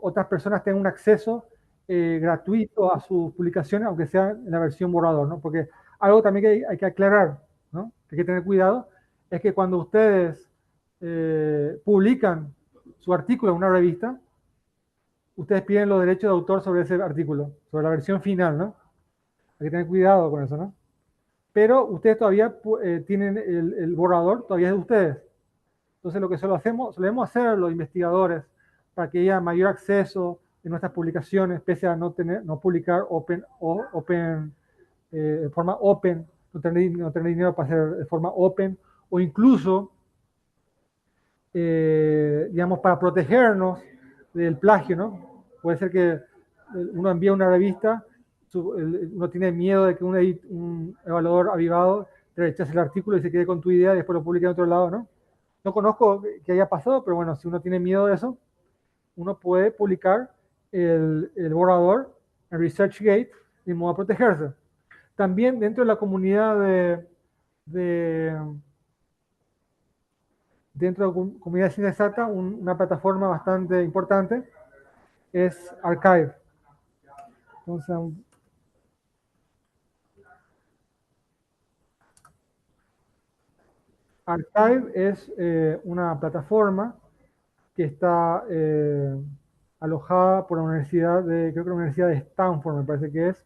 otras personas tengan un acceso gratuito a sus publicaciones, aunque sea en la versión borrador, ¿no? Porque algo también que hay que aclarar, ¿no? Que hay que tener cuidado, es que cuando ustedes publican su artículo en una revista, ustedes piden los derechos de autor sobre ese artículo, sobre la versión final, ¿no? Hay que tener cuidado con eso, ¿no? Pero ustedes todavía tienen el borrador, todavía es de ustedes. Entonces, lo que solemos hacer los investigadores para que haya mayor acceso en nuestras publicaciones, pese a no publicar de forma open, no tener dinero para hacer de forma open, o incluso, digamos, para protegernos del plagio, ¿no? Puede ser que uno envía una revista, uno tiene miedo de que un evaluador avivado te rechace el artículo y se quede con tu idea y después lo publique en otro lado, ¿no? No conozco que haya pasado, pero bueno, si uno tiene miedo de eso, uno puede publicar el borrador en ResearchGate de modo a protegerse. También dentro de la comunidad de dentro de la comunidad de ciencia exacta, una plataforma bastante importante es Archive. Entonces, Archive es una plataforma que está alojada por la universidad creo que la Universidad de Stanford, me parece que es.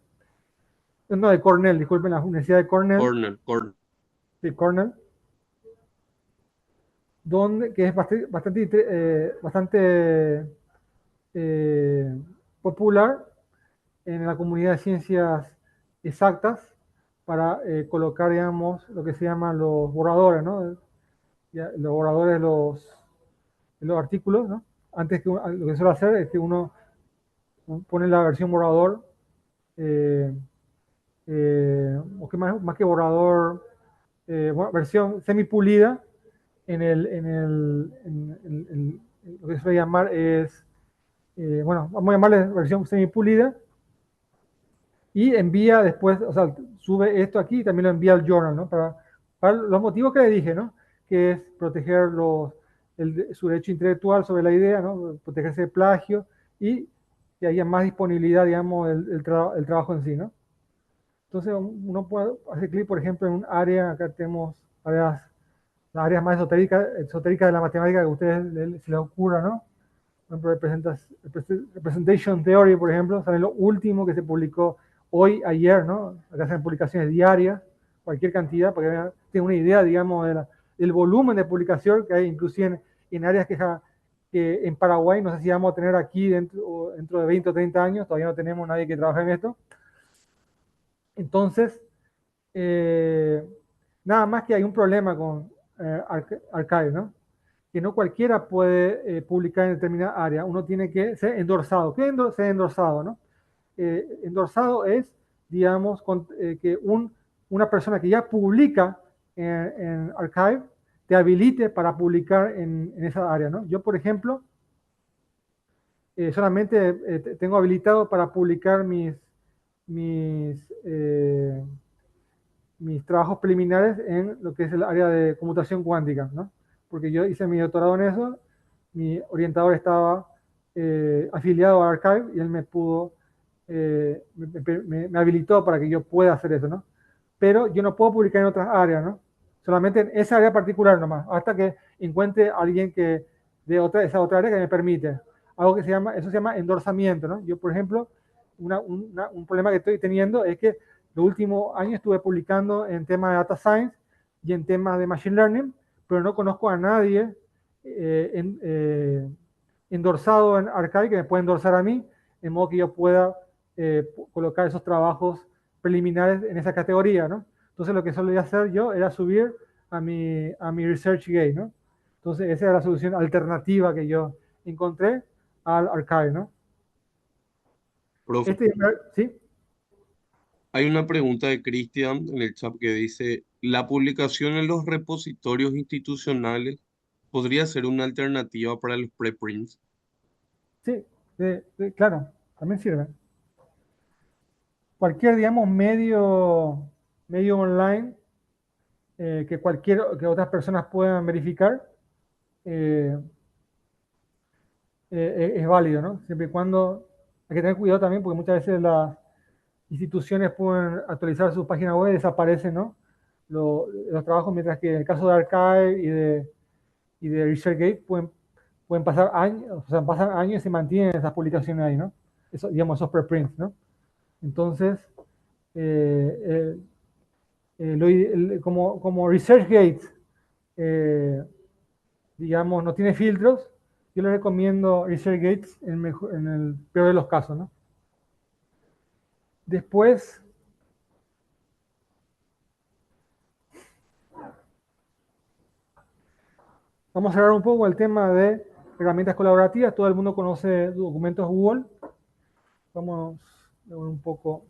No, de Cornell, disculpen, la Universidad de Cornell, Cornell. de Cornell, que es bastante popular en la comunidad de ciencias exactas para colocar, digamos, lo que se llaman los borradores, ¿no? Los borradores de los artículos, ¿no? Antes que lo que suele hacer es que uno pone la versión borrador, o que más que borrador, bueno, versión semipulida lo que se suele llamar es, bueno, vamos a llamarle versión semipulida, y envía después, o sea, sube esto aquí y también lo envía al journal, ¿no? Para los motivos que le dije, ¿no? Que es proteger su derecho intelectual sobre la idea, ¿no? Protegerse de plagio y que haya más disponibilidad, digamos, el trabajo en sí, ¿no? Entonces uno puede hacer clic, por ejemplo, en un área, acá tenemos las áreas más esotéricas de la matemática que a ustedes se les ocurra, ¿no? Por ejemplo, Representation Theory, por ejemplo, sale lo último que se publicó hoy, ayer, ¿no? Acá hacen publicaciones diarias, cualquier cantidad, para que tengan una idea, digamos, del volumen de publicación que hay, inclusive en áreas que en Paraguay no sé si vamos a tener aquí dentro de 20 o 30 años, todavía no tenemos nadie que trabaje en esto. Entonces, nada más que hay un problema con Archive, ¿no? Que no cualquiera puede publicar en determinada área, uno tiene que ser endorsado. ¿Qué es ser endorsado, no? Endorsado es, digamos, que una persona que ya publica en Archive te habilite para publicar en esa área, ¿no? Yo, por ejemplo, solamente tengo habilitado para publicar mis, eh, mis trabajos preliminares en lo que es el área de computación cuántica, ¿no? Porque yo hice mi doctorado en eso, mi orientador estaba afiliado a Archive y él me pudo, me habilitó para que yo pueda hacer eso, ¿no? Pero yo no puedo publicar en otras áreas, ¿no? Solamente en esa área particular nomás, hasta que encuentre a alguien esa otra área que me permite. Algo que eso se llama endorsamiento, ¿no? Yo, por ejemplo, un problema que estoy teniendo es que los últimos años estuve publicando en temas de data science y en temas de machine learning, pero no conozco a nadie endorsado en Archive que me pueda endorsar a mí, en modo que yo pueda colocar esos trabajos preliminares en esa categoría, ¿no? Entonces lo que solía hacer yo era subir a mi ResearchGate, ¿no? Entonces esa era la solución alternativa que yo encontré al Archive, ¿no? Profe, ¿Sí? hay una pregunta de Cristian en el chat que dice, ¿la publicación en los repositorios institucionales podría ser una alternativa para los preprints? Sí, claro, también sirve. Cualquier, digamos, medio online que otras personas puedan verificar, eh, es válido, ¿no? Siempre y cuando hay que tener cuidado también porque muchas veces las instituciones pueden actualizar sus páginas web y desaparecen, ¿no? Los trabajos, mientras que en el caso de Archive y de ResearchGate pueden pasar años, o sea, pasan años y se mantienen esas publicaciones ahí, ¿no? Eso, digamos, esos preprints, ¿no? Entonces, eh, como ResearchGate, digamos, no tiene filtros, yo le recomiendo ResearchGate en el peor de los casos, ¿no? Después, vamos a hablar un poco del tema de herramientas colaborativas. Todo el mundo conoce documentos Google. Vamos a ver un poco.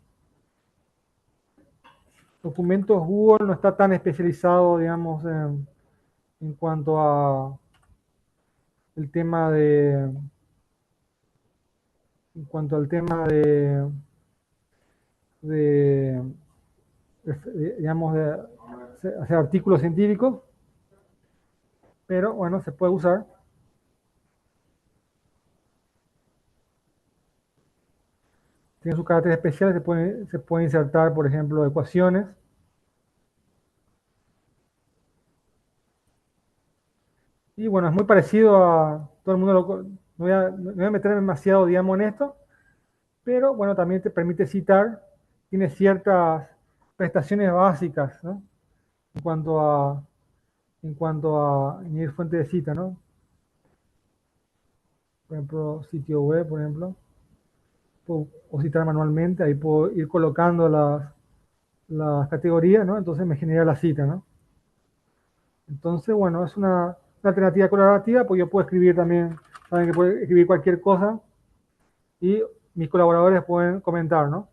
Documentos Google no está tan especializado, digamos, en cuanto a el tema de, en cuanto al tema de, digamos, de hacer artículos científicos, pero bueno, se puede usar. Tiene sus caracteres especiales, se puede insertar, por ejemplo, ecuaciones. Y bueno, es muy parecido a todo el mundo, no voy a meter demasiado, digamos, en esto, pero bueno, también te permite citar, tiene ciertas prestaciones básicas, ¿no? En cuanto a, añadir fuente de cita, ¿no? Por ejemplo, sitio web, por ejemplo, o citar manualmente, ahí puedo ir colocando las categorías, ¿no? Entonces me genera la cita, ¿no? Entonces, bueno, es una alternativa colaborativa, pues yo puedo escribir también, saben que puedo escribir cualquier cosa y mis colaboradores pueden comentar, ¿no?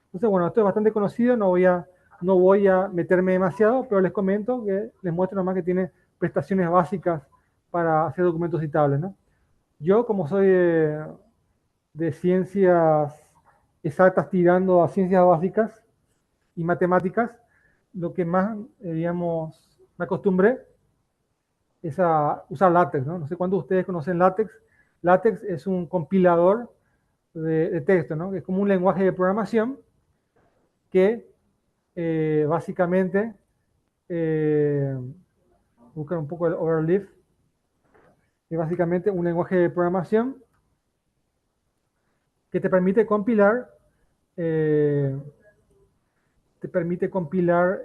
Entonces, bueno, esto es bastante conocido, no voy a meterme demasiado, pero les comento que les muestro nomás que tiene prestaciones básicas para hacer documentos citables, ¿no? Yo, como soy de ciencias exactas tirando a ciencias básicas y matemáticas, lo que más, digamos, me acostumbré es a usar LaTeX, ¿no? No sé cuántos de ustedes conocen LaTeX. LaTeX es un compilador de texto, ¿no? Es como un lenguaje de programación que básicamente, buscar un poco el overleaf, es básicamente un lenguaje de programación que eh, te permite compilar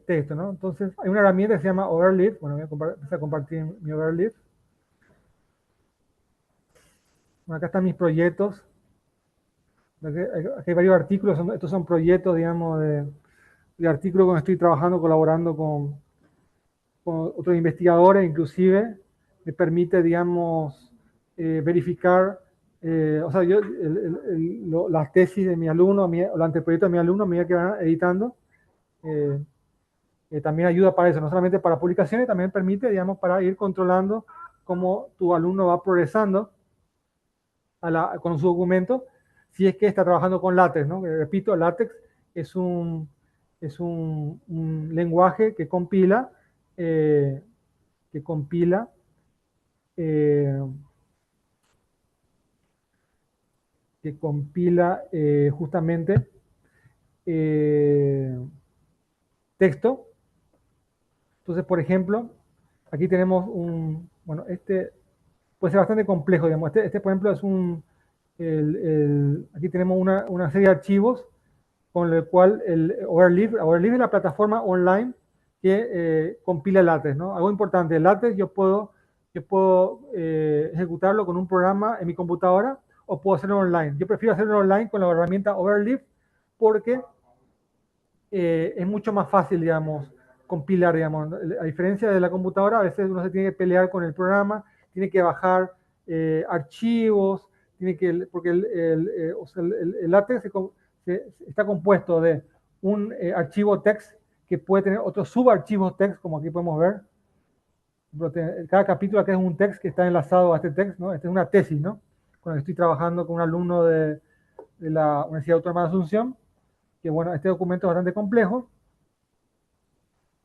texto, ¿no? Entonces, hay una herramienta que se llama Overleaf. Bueno, voy a empezar a compartir mi Overleaf. Bueno, acá están mis proyectos. Aquí hay varios artículos. Estos son proyectos, digamos, de artículos donde estoy trabajando, colaborando con otros investigadores, inclusive me permite, digamos, verificar, o sea, las tesis de mi alumno, o el anteproyecto de mi alumno, a medida que van editando, eh, también ayuda para eso, no solamente para publicaciones, también permite, digamos, para ir controlando cómo tu alumno va progresando con su documento, si es que está trabajando con LaTeX, ¿no? Repito, LaTeX es un lenguaje que compila, eh, que compila eh, justamente eh, texto. Entonces, por ejemplo, aquí tenemos bueno, este puede ser bastante complejo, digamos. Por ejemplo, es aquí tenemos una serie de archivos con el cual el Overleaf es la plataforma online que compila LaTeX, ¿no? Algo importante, el LaTeX yo puedo ejecutarlo con un programa en mi computadora o puedo hacerlo online. Yo prefiero hacerlo online con la herramienta Overleaf porque es mucho más fácil, digamos, compilar, digamos. A diferencia de la computadora, a veces uno se tiene que pelear con el programa, tiene que bajar archivos, porque o sea, el LaTeX está compuesto de un archivo text que puede tener otros subarchivos text, como aquí podemos ver. Cada capítulo aquí es un text que está enlazado a este text, ¿no? Esta es una tesis, ¿no? Cuando estoy trabajando con un alumno de la Universidad Autónoma de Asunción, que bueno, este documento es bastante complejo.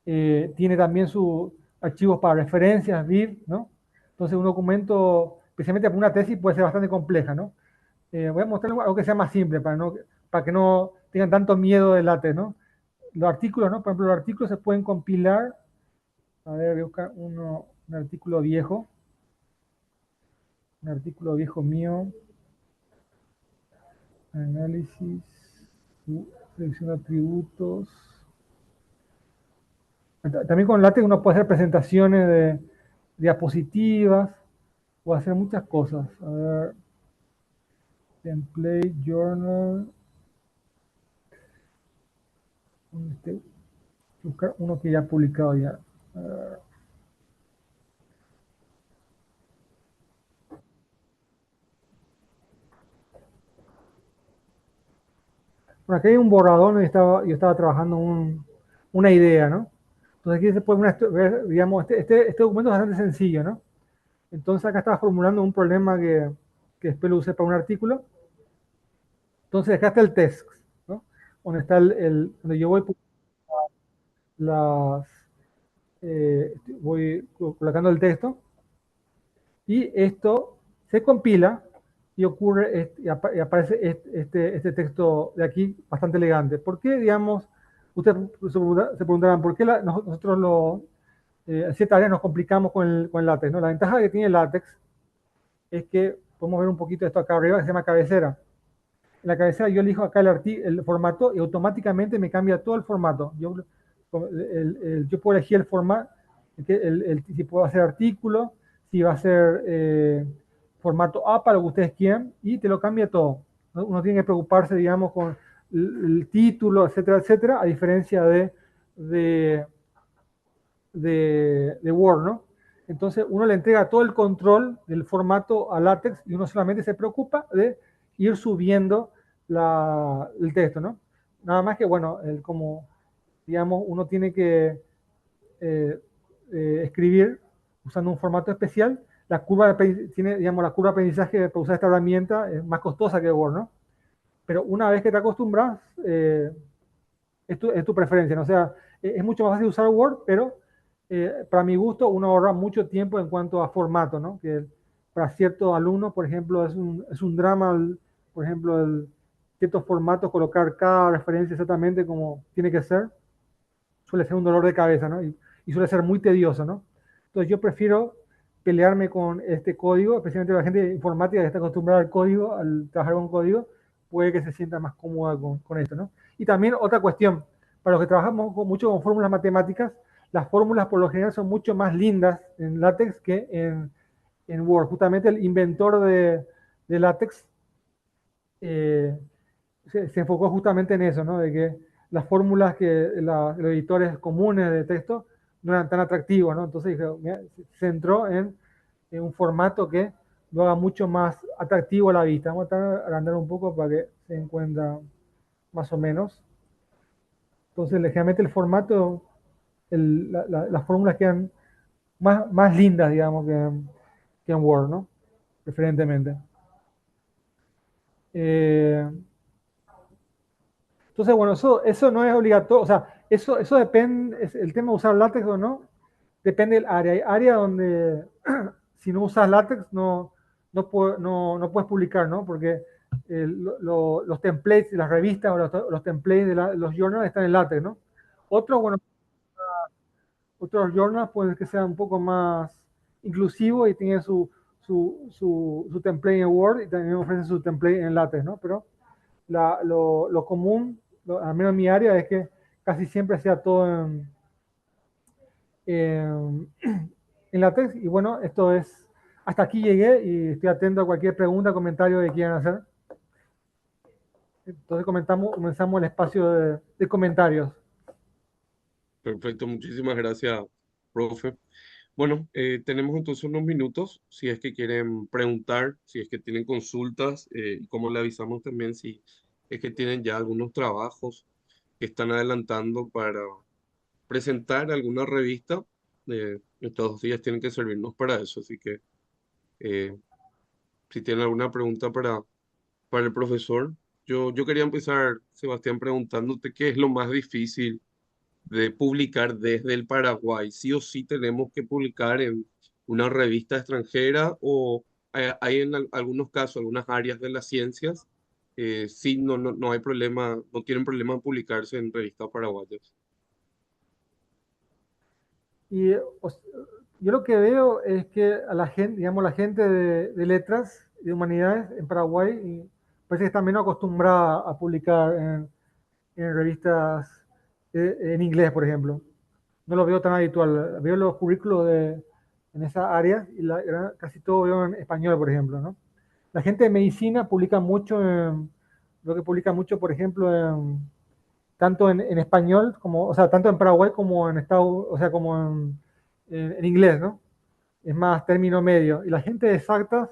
Tiene también sus archivos para referencias, BIB, ¿no? Entonces un documento, especialmente para una tesis, puede ser bastante compleja, ¿no? Voy a mostrarles algo que sea más simple, para que no tengan tanto miedo del LaTeX, ¿no? Los artículos, ¿no? Por ejemplo, los artículos se pueden compilar. A ver, voy a buscar un artículo viejo. Un artículo viejo mío. Análisis. Selección de atributos. También con LaTeX uno puede hacer presentaciones de diapositivas. puedo hacer muchas cosas. A ver, template, journal, este, buscar uno que ya ha publicado ya. Bueno, aquí hay un borrador donde yo estaba trabajando una idea, ¿no? Entonces aquí se puede ver, digamos, este documento es bastante sencillo, ¿no? Entonces acá estaba formulando un problema que después lo usé para un artículo. Entonces acá está el text, ¿no? Donde está donde yo las, voy colocando el texto y esto se compila y ocurre y aparece este texto de aquí bastante elegante. ¿Por qué, digamos, ustedes se preguntarán, por qué nosotros en ciertas áreas nos complicamos con el látex? ¿No? La ventaja que tiene el látex es que podemos ver un poquito esto acá arriba que se llama cabecera. En la cabecera yo elijo acá el formato y automáticamente me cambia todo el formato. Yo puedo elegir el formato, si puedo hacer artículo, si va a ser formato APA, lo que ustedes quieran, y te lo cambia todo. Uno tiene que preocuparse, digamos, con el título, etcétera, etcétera, a diferencia de, de Word, ¿no? Entonces uno le entrega todo el control del formato a LaTeX y uno solamente se preocupa de ir subiendo el texto, ¿no? Nada más que, bueno, como, digamos, uno tiene que eh, escribir usando un formato especial, digamos, la curva de aprendizaje para usar esta herramienta es más costosa que Word, ¿no? Pero una vez que te acostumbras, es tu preferencia, ¿no? O sea, es mucho más fácil usar Word, pero para mi gusto uno ahorra mucho tiempo en cuanto a formato, ¿no? Que para ciertos alumnos, por ejemplo, es un drama, por ejemplo, ciertos formatos, colocar cada referencia exactamente como tiene que ser, suele ser un dolor de cabeza, ¿no? Y suele ser muy tedioso, ¿no? Entonces yo prefiero pelearme con este código, especialmente la gente de informática que está acostumbrada al código, al trabajar con código, puede que se sienta más cómoda con esto, ¿no? Y también otra cuestión, para los que trabajamos mucho con fórmulas matemáticas, las fórmulas por lo general son mucho más lindas en LaTeX que en Word. Justamente el inventor de LaTeX eh, se enfocó justamente en eso, ¿no? De que las fórmulas que los editores comunes de texto no eran tan atractivos, ¿no? Entonces mira, se centró en un formato que lo haga mucho más atractivo a la vista. Vamos a tratar de agrandar un poco para que se encuentra más o menos. Entonces, generalmente el formato, las fórmulas quedan más lindas, digamos, que en Word, ¿no? Preferentemente. Eh, entonces, bueno, eso no es obligatorio, o sea, eso depende, el tema de usar látex o no, depende del área. Hay áreas donde si no usas látex no puedes publicar, ¿no? Porque los templates de las revistas o los templates de los journals están en látex, ¿no? Otros, bueno, otros journals pueden que sean un poco más inclusivos y tienen su template en Word y también ofrecen su template en látex, ¿no? Pero lo común, al menos en mi área, es que casi siempre sea todo en, en látex. Y bueno, esto es, hasta aquí llegué y estoy atento a cualquier pregunta, comentario que quieran hacer. Entonces comenzamos el espacio de comentarios. Perfecto, muchísimas gracias, profe. Bueno, tenemos entonces unos minutos, si es que quieren preguntar, si es que tienen consultas, y como le avisamos también, si es que tienen ya algunos trabajos que están adelantando para presentar alguna revista. Estos 2 días tienen que servirnos para eso, así que eh, si tienen alguna pregunta para el profesor. Yo quería empezar, Sebastián, preguntándote qué es lo más difícil de publicar desde el Paraguay. ¿Sí o sí tenemos que publicar en una revista extranjera o hay en algunos casos, algunas áreas de las ciencias, sí, no hay problema, no tienen problema en publicarse en revistas paraguayas? Y yo lo que veo es que a la gente, digamos, la gente de letras y de humanidades en Paraguay parece que está menos acostumbrada a publicar en revistas en inglés, por ejemplo. No lo veo tan habitual. Veo los currículos en esa área y casi todo veo en español, por ejemplo, ¿no? La gente de medicina publica mucho, lo que publica mucho, por ejemplo, tanto en español, como, o sea, tanto en Paraguay como en Estados, o sea, como en inglés, ¿no? Es más término medio. Y la gente de exactas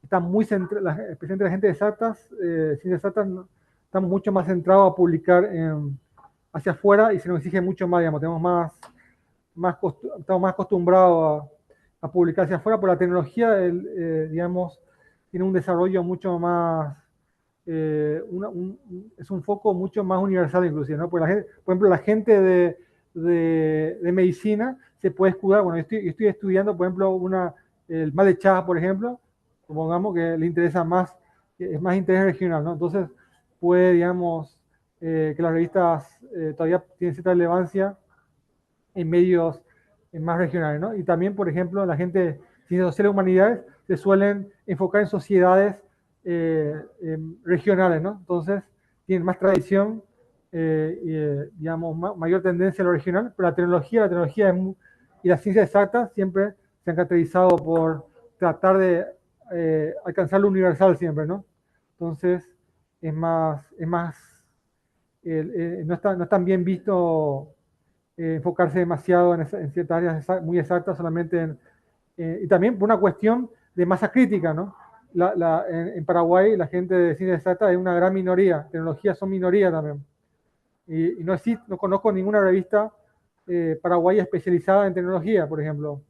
está muy centrada, especialmente la gente de exactas, sin exactas, estamos mucho más centrados a publicar hacia afuera y se nos exige mucho más, digamos, tenemos estamos más acostumbrados a publicar hacia afuera, por la tecnología, digamos, tiene un desarrollo mucho más, es un foco mucho más universal inclusive, ¿no? Porque por ejemplo, la gente de medicina se puede escudar, bueno, yo estoy estudiando, por ejemplo, el mal de Chagas, por ejemplo, supongamos que le interesa más, es más interés regional, ¿no? Entonces puede, digamos, que las revistas todavía tienen cierta relevancia en medios más regionales, ¿no? Y también, por ejemplo, la gente de ciencias sociales y humanidades se suelen enfocar en sociedades regionales, ¿no? Entonces, tienen más tradición, digamos, mayor tendencia a lo regional, pero la tecnología y las ciencias exactas siempre se han caracterizado por tratar de alcanzar lo universal siempre, ¿no? Entonces, no es tan bien visto enfocarse demasiado en ciertas áreas muy exactas, solamente y también por una cuestión de masa crítica, ¿no? En Paraguay la gente de ciencias exactas es una gran minoría, tecnologías son minoría también. Y no conozco ninguna revista paraguaya especializada en tecnología, por ejemplo.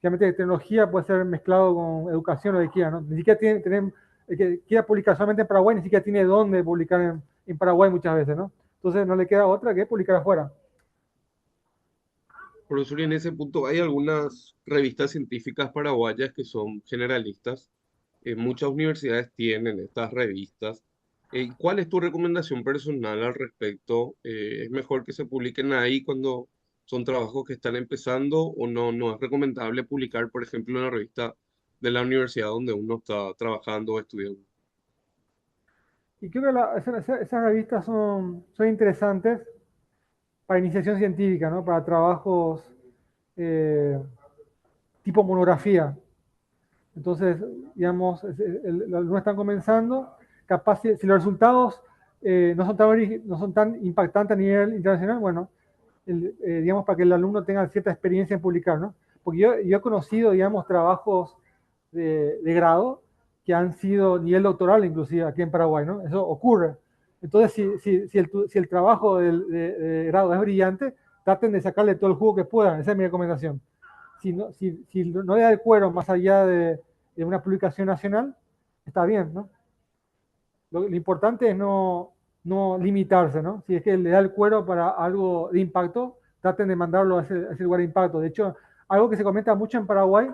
Realmente tecnología puede ser mezclado con educación o de quiera, ¿no? Ni siquiera el que quiera publicar solamente en Paraguay, ni siquiera tiene dónde publicar en Paraguay muchas veces, ¿no? Entonces no le queda otra que publicar afuera. Profesor, y en ese punto hay algunas revistas científicas paraguayas que son generalistas. Muchas universidades tienen estas revistas. ¿Cuál es tu recomendación personal al respecto? ¿Es mejor que se publiquen ahí cuando son trabajos que están empezando o no es recomendable publicar, por ejemplo, en la revista de la universidad donde uno está trabajando o estudiando? Y creo que esas revistas son interesantes para iniciación científica, ¿no? Para trabajos eh, tipo monografía. Entonces, digamos, los alumnos están comenzando, capaz si los resultados no son tan impactantes a nivel internacional, bueno, digamos, para que el alumno tenga cierta experiencia en publicar, ¿no? Porque yo he conocido, digamos, trabajos de grado que han sido nivel doctoral, inclusive aquí en Paraguay, ¿no? Eso ocurre. Entonces, si el trabajo de grado es brillante, traten de sacarle todo el jugo que puedan, esa es mi recomendación. Si no le da el cuero más allá de una publicación nacional, está bien, ¿no? Lo importante es no limitarse, ¿no? Si es que le da el cuero para algo de impacto, traten de mandarlo a ese lugar de impacto. De hecho, algo que se comenta mucho en Paraguay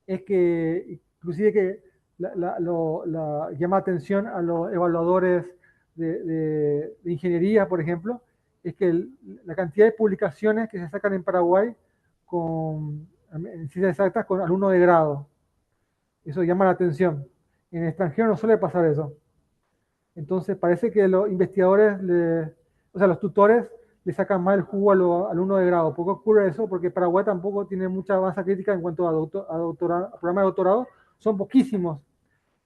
es que, inclusive que llama atención a los evaluadores de ingeniería, por ejemplo, es que la cantidad de publicaciones que se sacan en Paraguay en ciencias exactas con alumnos de grado. Eso llama la atención. En el extranjero no suele pasar eso. Entonces parece que los investigadores, o sea, los tutores le sacan más el jugo a los alumnos de grado. ¿Por qué ocurre eso? Porque Paraguay tampoco tiene mucha masa crítica en cuanto a programas de doctorado. Son poquísimos.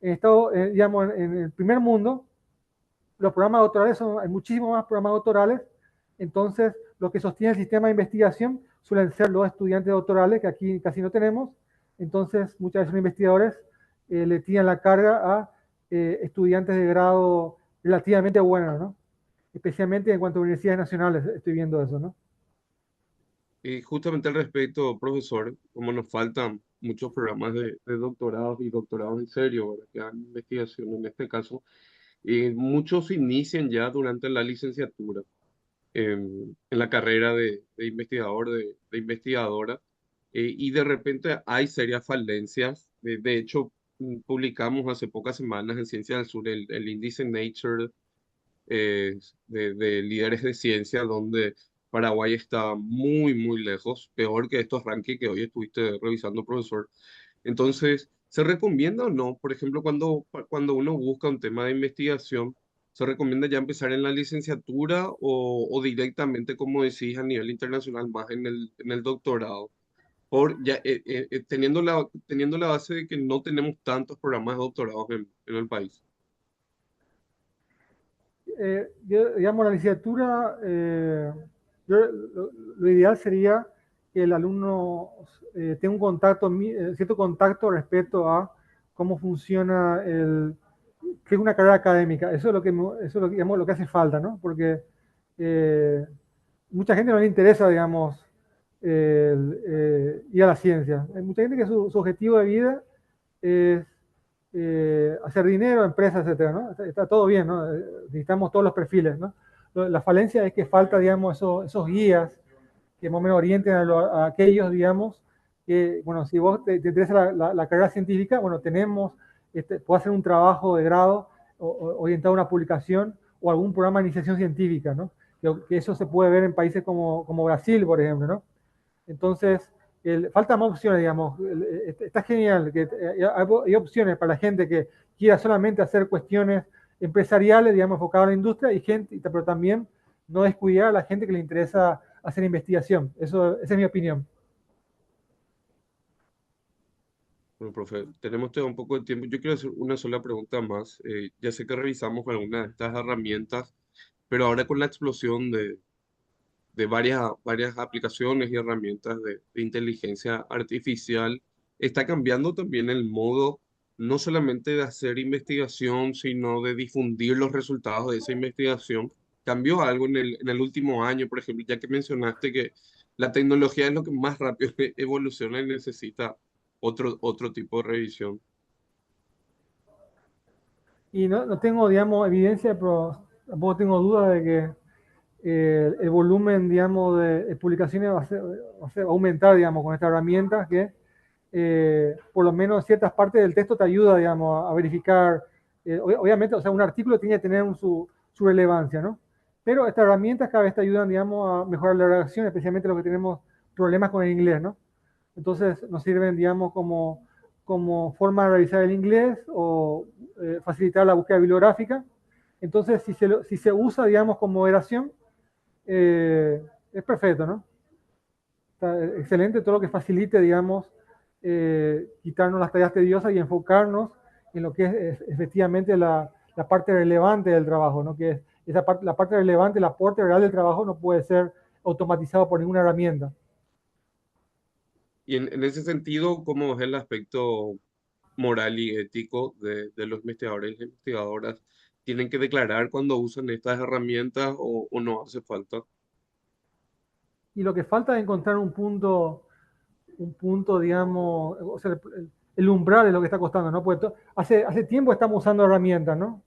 Digamos, en el primer mundo, los programas doctorales hay muchísimos más programas doctorales. Entonces, lo que sostiene el sistema de investigación suelen ser los estudiantes doctorales, que aquí casi no tenemos. Entonces, muchas veces los investigadores le tiran la carga a estudiantes de grado relativamente buenos, ¿no? Especialmente en cuanto a universidades nacionales, estoy viendo eso, ¿no? Y justamente al respecto, profesor, como nos faltan muchos programas de doctorados y doctorados en serio, ¿verdad? Que hagan investigación en este caso, muchos inician ya durante la licenciatura en la carrera de investigador, de investigadora, y de repente hay serias falencias. De hecho, publicamos hace pocas semanas en Ciencia del Sur el índice Nature de líderes de ciencia, donde Paraguay está muy lejos, peor que estos rankings que hoy estuviste revisando, profesor. Entonces, ¿se recomienda o no? Por ejemplo, cuando uno busca un tema de investigación, ¿se recomienda ya empezar en la licenciatura o directamente, como decís, a nivel internacional, más en el doctorado? por ya, teniendo la base de que no tenemos tantos programas de doctorados en el país. Digamos, la licenciatura, lo ideal sería que el alumno tenga un contacto, cierto contacto respecto a cómo funciona qué es una carrera académica. Eso es lo que, eso es lo, digamos, lo que hace falta, ¿no? Porque mucha gente no le interesa, digamos, ir a la ciencia. Hay mucha gente que su objetivo de vida es hacer dinero, empresas, etcétera, ¿no? Está todo bien, ¿no? Necesitamos todos los perfiles, ¿no? La falencia es que falta, digamos, esos guías que más o menos orienten a aquellos, digamos, que, bueno, si vos te interesa la carrera científica, bueno, puedo hacer un trabajo de grado orientado a una publicación o algún programa de iniciación científica, ¿no? Que eso se puede ver en países como Brasil, por ejemplo, ¿no? Entonces, falta más opciones, digamos. Está genial que hay opciones para la gente que quiera solamente hacer cuestiones empresariales, digamos, enfocadas a la industria, y gente, pero también no descuidar a la gente que le interesa hacer investigación. Esa es mi opinión. Bueno, profe, tenemos todavía un poco de tiempo. Yo quiero hacer una sola pregunta más. Ya sé que revisamos algunas de estas herramientas, pero ahora con la explosión de varias aplicaciones y herramientas de inteligencia artificial, está cambiando también el modo no solamente de hacer investigación, sino de difundir los resultados de esa investigación. ¿Cambió algo en el último año, por ejemplo, ya que mencionaste que la tecnología es lo que más rápido evoluciona y necesita otro tipo de revisión? Y no tengo, digamos, evidencia, pero tampoco tengo duda de que el volumen, digamos, de publicaciones va a aumentar, digamos, con estas herramientas que por lo menos ciertas partes del texto te ayuda, digamos, a verificar. Obviamente, o sea, un artículo tiene que tener su relevancia, ¿no? Pero estas herramientas cada vez te ayudan, digamos, a mejorar la redacción, especialmente los que tenemos problemas con el inglés, ¿no? Entonces nos sirven, digamos, como forma de revisar el inglés o facilitar la búsqueda bibliográfica. Entonces, si se usa, digamos, con moderación, es perfecto, ¿no? Está excelente todo lo que facilite, digamos, quitarnos las tareas tediosas y enfocarnos en lo que es efectivamente la parte relevante del trabajo, ¿no? Que es la parte relevante, el aporte real del trabajo no puede ser automatizado por ninguna herramienta. Y en ese sentido, ¿cómo es el aspecto moral y ético de los investigadores y investigadoras? ¿Tienen que declarar cuando usan estas herramientas o no hace falta? Y lo que falta es encontrar un punto, digamos, o sea, el umbral es lo que está costando, ¿no? Porque hace tiempo estamos usando herramientas, ¿no?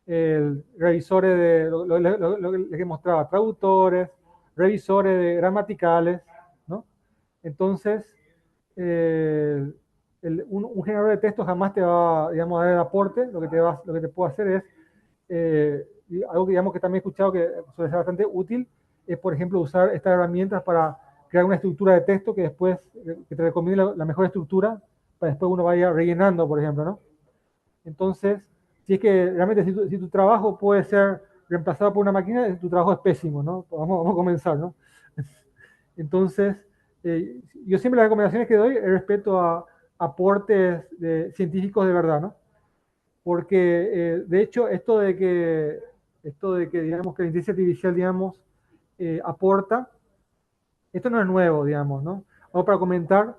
Revisores de lo que mostraba, traductores, revisores de gramaticales, ¿no? Entonces, un generador de texto jamás te va, digamos, a dar el aporte. Lo que te puede hacer es, algo que, digamos, que también he escuchado que suele ser bastante útil, es, por ejemplo, usar estas herramientas para crear una estructura de texto que después, que te recomiende la mejor estructura, para después uno vaya rellenando, por ejemplo, ¿no? Entonces, si es que realmente si tu trabajo puede ser reemplazado por una máquina, tu trabajo es pésimo, ¿no? Vamos a comenzar, ¿no? Entonces, yo siempre las recomendaciones que doy es respecto a aportes científicos de verdad, ¿no? Porque, de hecho, esto de que, digamos, que la inteligencia artificial, digamos, aporta, esto no es nuevo, digamos, ¿no? Vamos para comentar,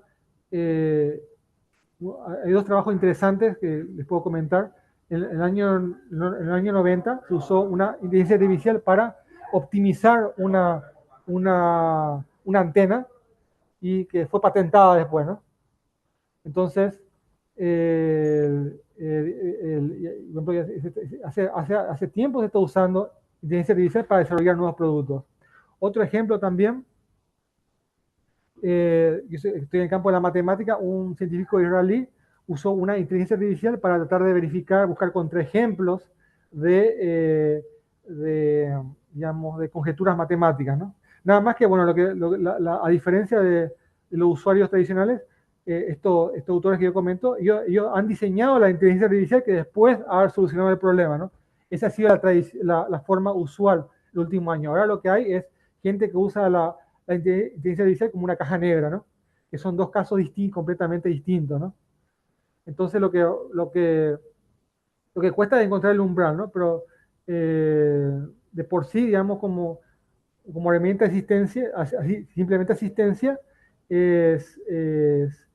eh, hay dos trabajos interesantes que les puedo comentar. En el año 90 se usó una inteligencia artificial para optimizar una antena y que fue patentada después, ¿no? Entonces, hace tiempo se está usando inteligencia artificial para desarrollar nuevos productos. Otro ejemplo también, yo estoy en el campo de la matemática, un científico israelí usó una inteligencia artificial para tratar de verificar, buscar contraejemplos digamos, de conjeturas matemáticas, ¿no? Nada más que, bueno, a diferencia de los usuarios tradicionales, estos autores que yo comento, ellos han diseñado la inteligencia artificial que después ha solucionado el problema, ¿no? Esa ha sido la forma usual el último año. Ahora lo que hay es gente que usa la inteligencia artificial como una caja negra, ¿no? que son dos casos completamente distintos, ¿no? Entonces lo que cuesta es encontrar el umbral, ¿no? Pero de por sí, digamos, como herramienta de asistencia, simplemente asistencia, es, es,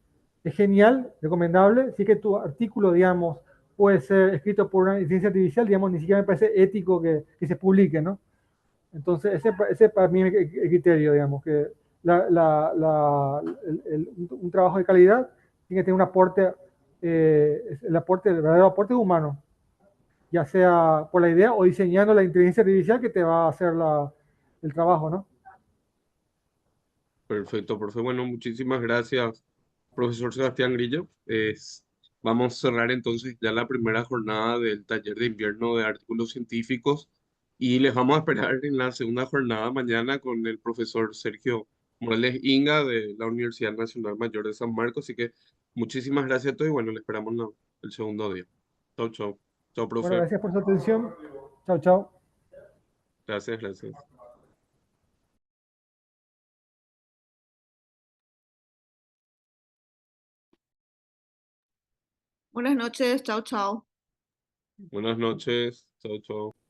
es genial, recomendable. Sí que tu artículo, digamos, puede ser escrito por una inteligencia artificial, digamos, ni siquiera me parece ético que se publique, ¿no? Entonces, ese para mí es el criterio, digamos, que un trabajo de calidad tiene que tener un aporte, el verdadero aporte humano, ya sea por la idea o diseñando la inteligencia artificial que te va a hacer el trabajo, ¿no? Perfecto, profe. Bueno, muchísimas gracias, profesor Sebastián Grillo. Vamos a cerrar entonces ya la primera jornada del taller de invierno de artículos científicos y les vamos a esperar en la segunda jornada mañana con el profesor Sergio Morales Inga de la Universidad Nacional Mayor de San Marcos. Así que muchísimas gracias a todos y bueno, le esperamos el segundo día. Chau, chau. Chau, Bueno, profe. gracias por su atención. Chao, chao. Gracias, gracias. Buenas noches, chao, chao. Buenas noches. Chau, chau.